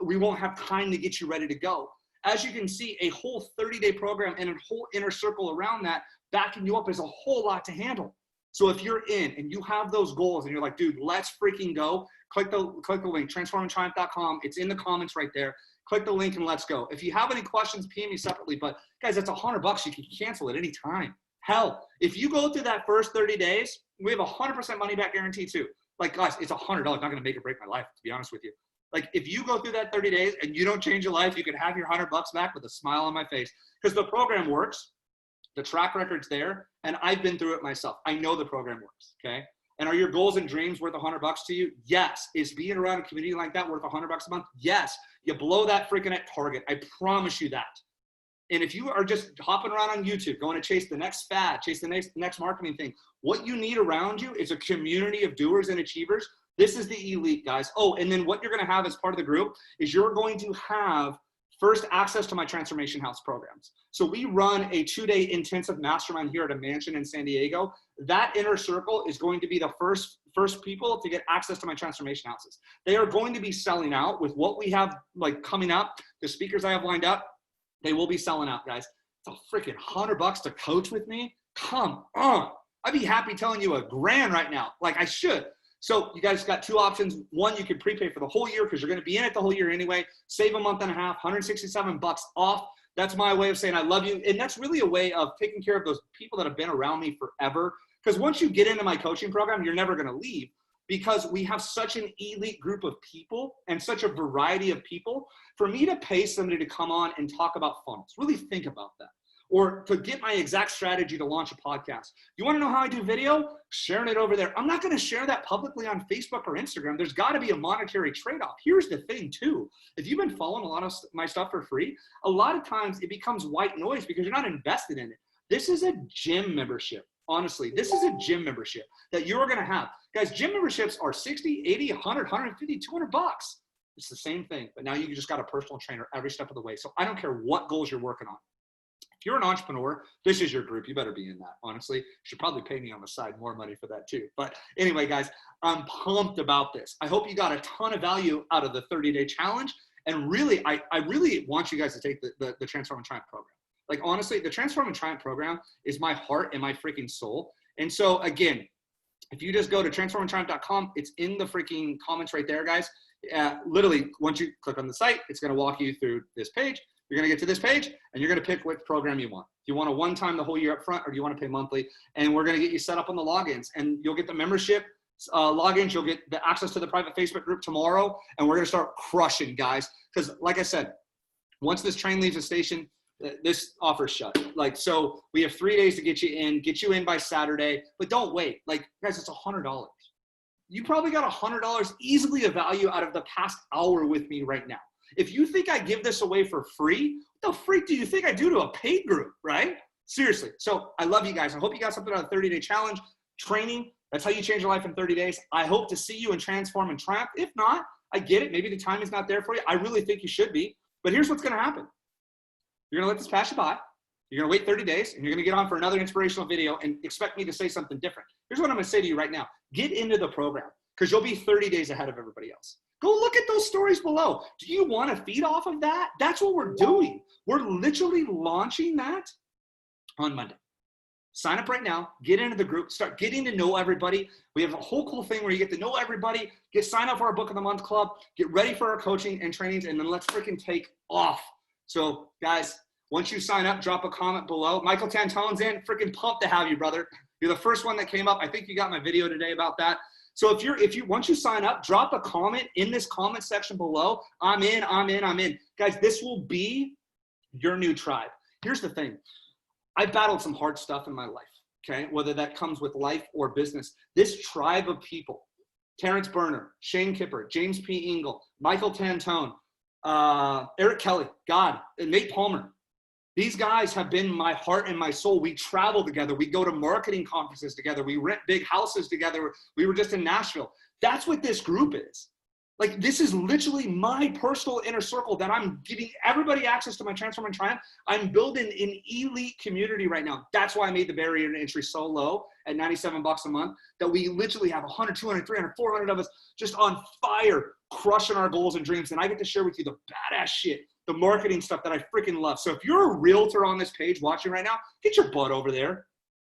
we won't have time to get you ready to go. As you can see, a whole 30-day program and a whole inner circle around that, backing you up, is a whole lot to handle. So if you're in and you have those goals and you're like, dude, let's freaking go, click the link, transformandtriumph.com. It's in the comments right there. Click the link and let's go. If you have any questions, PM me separately. But guys, it's $100. You can cancel at any time. Hell, if you go through that first 30 days, we have a 100% money back guarantee too. Like, guys, it's $100. Not going to make or break my life, to be honest with you. Like, if you go through that 30 days and you don't change your life, you can have your $100 back with a smile on my face, because the program works. The track record's there, and I've been through it myself. I know the program works, okay? And are your goals and dreams worth $100 to you? Yes. Is being around a community like that worth $100 a month? Yes. You blow that freaking at Target. I promise you that. And if you are just hopping around on YouTube, going to chase the next fad, chase the next marketing thing, what you need around you is a community of doers and achievers. This is the elite, guys. Oh, and then what you're going to have as part of the group is you're going to have first access to my Transformation House programs. So we run a 2-day intensive mastermind here at a mansion in San Diego. That inner circle is going to be the first people to get access to my Transformation Houses. They are going to be selling out with what we have like coming up. The speakers I have lined up, they will be selling out, guys. It's a freaking $100 to coach with me. Come on. I'd be happy telling you $1,000 right now. Like I should. So you guys got two options. One, you can prepay for the whole year because you're going to be in it the whole year anyway. Save a month and a half, $167 off. That's my way of saying I love you. And that's really a way of taking care of those people that have been around me forever. Because once you get into my coaching program, you're never going to leave, because we have such an elite group of people and such a variety of people. For me to pay somebody to come on and talk about funnels, really think about that. Or to get my exact strategy to launch a podcast. You want to know how I do video? Sharing it over there. I'm not going to share that publicly on Facebook or Instagram. There's got to be a monetary trade-off. Here's the thing too. If you've been following a lot of my stuff for free, a lot of times it becomes white noise because you're not invested in it. This is a gym membership. Honestly, this is a gym membership that you're going to have. Guys, gym memberships are 60, 80, 100, 150, $200. It's the same thing, but now you just got a personal trainer every step of the way. So I don't care what goals you're working on. If you're an entrepreneur, this is your group. You better be in that, honestly. You should probably pay me on the side more money for that too. But anyway, guys, I'm pumped about this. I hope you got a ton of value out of the 30-day challenge. And really, I really want you guys to take the Transform and Triumph program. Like, honestly, the Transform and Triumph program is my heart and my freaking soul. And so, again, if you just go to transformandtriumph.com, it's in the freaking comments right there, guys. Literally, once you click on the site, it's going to walk you through this page. You're going to get to this page, and you're going to pick what program you want. Do you want a one-time the whole year up front, or do you want to pay monthly? And we're going to get you set up on the logins, and you'll get the membership logins. You'll get the access to the private Facebook group tomorrow, and we're going to start crushing, guys. Because, like I said, once this train leaves the station, this offer's shut. Like, so we have 3 days to get you in by Saturday, but don't wait. Like, guys, it's $100. You probably got $100 easily of value out of the past hour with me right now. If you think I give this away for free, what the freak do you think I do to a paid group, right? Seriously. So I love you guys. I hope you got something out of the 30-day challenge. Training, that's how you change your life in 30 days. I hope to see you in Transform and Triumph. If not, I get it. Maybe the time is not there for you. I really think you should be. But here's what's going to happen. You're going to let this pass you by. You're going to wait 30 days, and you're going to get on for another inspirational video and expect me to say something different. Here's what I'm going to say to you right now. Get into the program, because you'll be 30 days ahead of everybody else. Go look at those stories below. Do you want to feed off of that? That's what we're doing. We're literally launching that on Monday. Sign up right now. Get into the group. Start getting to know everybody. We have a whole cool thing where you get to know everybody. Sign up for our Book of the Month Club. Get ready for our coaching and trainings, and then let's freaking take off. So, guys, once you sign up, drop a comment below. Michael Tantone's in. Freaking pumped to have you, brother. You're the first one that came up. I think you got my video today about that. So once you sign up, drop a comment in this comment section below. I'm in. Guys, this will be your new tribe. Here's the thing. I've battled some hard stuff in my life, okay? Whether that comes with life or business. This tribe of people, Terrence Berner, Shane Kipper, James P. Ingle, Michael Tantone, Eric Kelly, God, and Nate Palmer. These guys have been my heart and my soul. We travel together. We go to marketing conferences together. We rent big houses together. We were just in Nashville. That's what this group is. Like, this is literally my personal inner circle that I'm giving everybody access to my Transform and Triumph. I'm building an elite community right now. That's why I made the barrier to entry so low at $97 a month, that we literally have 100, 200, 300, 400 of us just on fire, crushing our goals and dreams. And I get to share with you the badass shit, the marketing stuff that I freaking love. So if you're a realtor on this page watching right now, get your butt over there.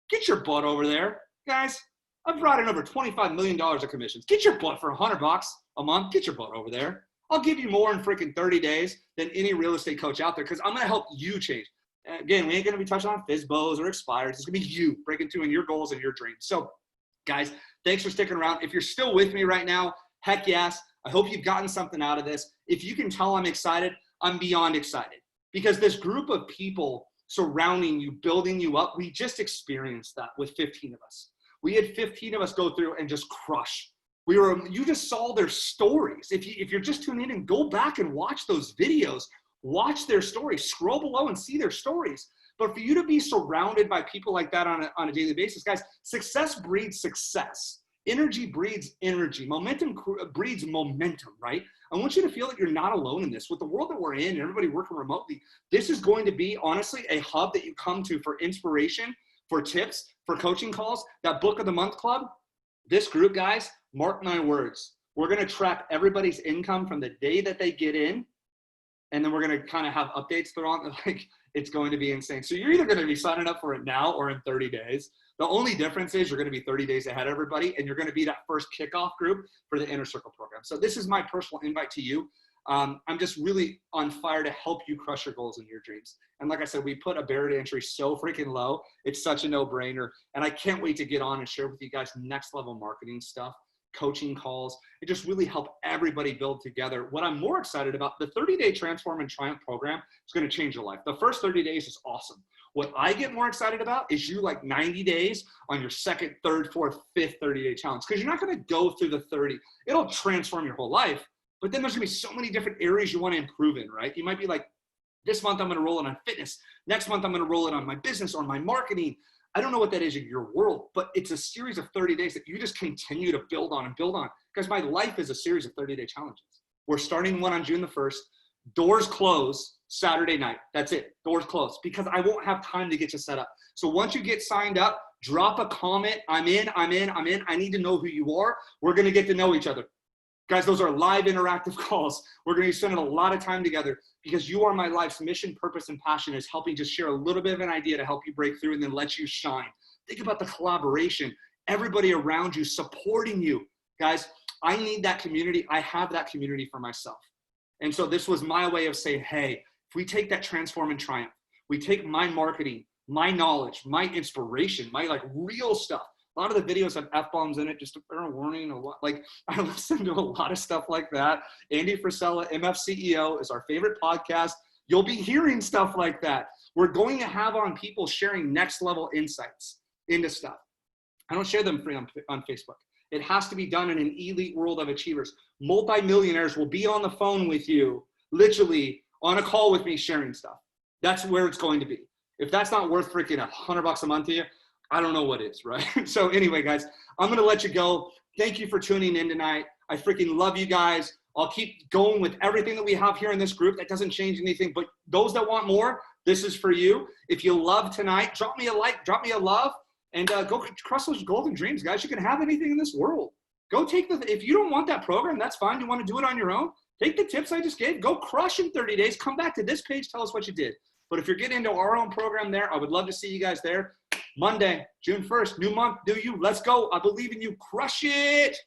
Get your butt over there. Guys, I've brought in over $25 million of commissions. Get your butt for $100 a month. Get your butt over there. I'll give you more in freaking 30 days than any real estate coach out there, because I'm going to help you change. Again, we ain't going to be touching on FSBOs or expires. It's going to be you breaking through in your goals and your dreams. So, guys, thanks for sticking around. If you're still with me right now, heck yes. I hope you've gotten something out of this. If you can tell I'm excited, I'm beyond excited, because this group of people surrounding you, building you up, we just experienced that with 15 of us. We had 15 of us go through and just crush. You just saw their stories. If you're just tuning in, and go back and watch those videos, watch their stories, scroll below and see their stories. But for you to be surrounded by people like that on a daily basis, guys, success breeds success. Energy breeds energy. Momentum breeds momentum, right? I want you to feel that you're not alone in this. With the world that we're in and everybody working remotely, this is going to be, honestly, a hub that you come to for inspiration, for tips, for coaching calls. That Book of the Month Club, this group, guys, mark my words. We're going to track everybody's income from the day that they get in, and then we're going to kind of have updates throughout. Like, It's going to be insane. So you're either going to be signing up for it now or in 30 days. The only difference is you're going to be 30 days ahead of everybody, and you're going to be that first kickoff group for the Inner Circle program. So this is my personal invite to you. I'm just really on fire to help you crush your goals and your dreams. And like I said, we put a barrier to entry so freaking low. It's such a no-brainer. And I can't wait to get on and share with you guys next level marketing stuff, coaching calls, and just really help everybody build together. What I'm more excited about, the 30-day Transform and Triumph program is going to change your life. The first 30 days is awesome. What I get more excited about is you like 90 days on your second, third, fourth, fifth 30-day challenge, because you're not going to go through the 30. It'll transform your whole life, but then there's going to be so many different areas you want to improve in, right? You might be like, this month I'm going to roll it on fitness. Next month I'm going to roll it on my business or my marketing. I don't know what that is in your world, but it's a series of 30 days that you just continue to build on and build on. Because my life is a series of 30-day challenges. We're starting one on June the 1st. Doors close Saturday night. That's it. Doors close because I won't have time to get you set up. So once you get signed up, drop a comment. I'm in. I need to know who you are. We're going to get to know each other. Guys, those are live interactive calls. We're going to be spending a lot of time together because you are my life's mission, purpose, and passion is helping just share a little bit of an idea to help you break through and then let you shine. Think about the collaboration, everybody around you supporting you. Guys, I need that community. I have that community for myself. And so this was my way of saying, hey, if we take that Transform and Triumph, we take my marketing, my knowledge, my inspiration, my like real stuff. A lot of the videos have F-bombs in it, just a fair warning. Like I listen to a lot of stuff like that. Andy Frisella, MF CEO, is our favorite podcast. You'll be hearing stuff like that. We're going to have on people sharing next level insights into stuff. I don't share them free on Facebook. It has to be done in an elite world of achievers. Multi-millionaires will be on the phone with you, literally on a call with me sharing stuff. That's where it's going to be. If that's not worth freaking $100 a month to you, I don't know what is, right? So anyway, guys, I'm going to let you go. Thank you for tuning in tonight. I freaking love you guys. I'll keep going with everything that we have here in this group. That doesn't change anything, but those that want more, this is for you. If you love tonight, drop me a like, drop me a love, and go crush those golden dreams, guys. You can have anything in this world. Go take if you don't want that program, that's fine. You want to do it on your own? Take the tips I just gave. Go crush in 30 days. Come back to this page. Tell us what you did. But if you're getting into our own program there, I would love to see you guys there. Monday, June 1st, new month, do you. Let's go. I believe in you. Crush it.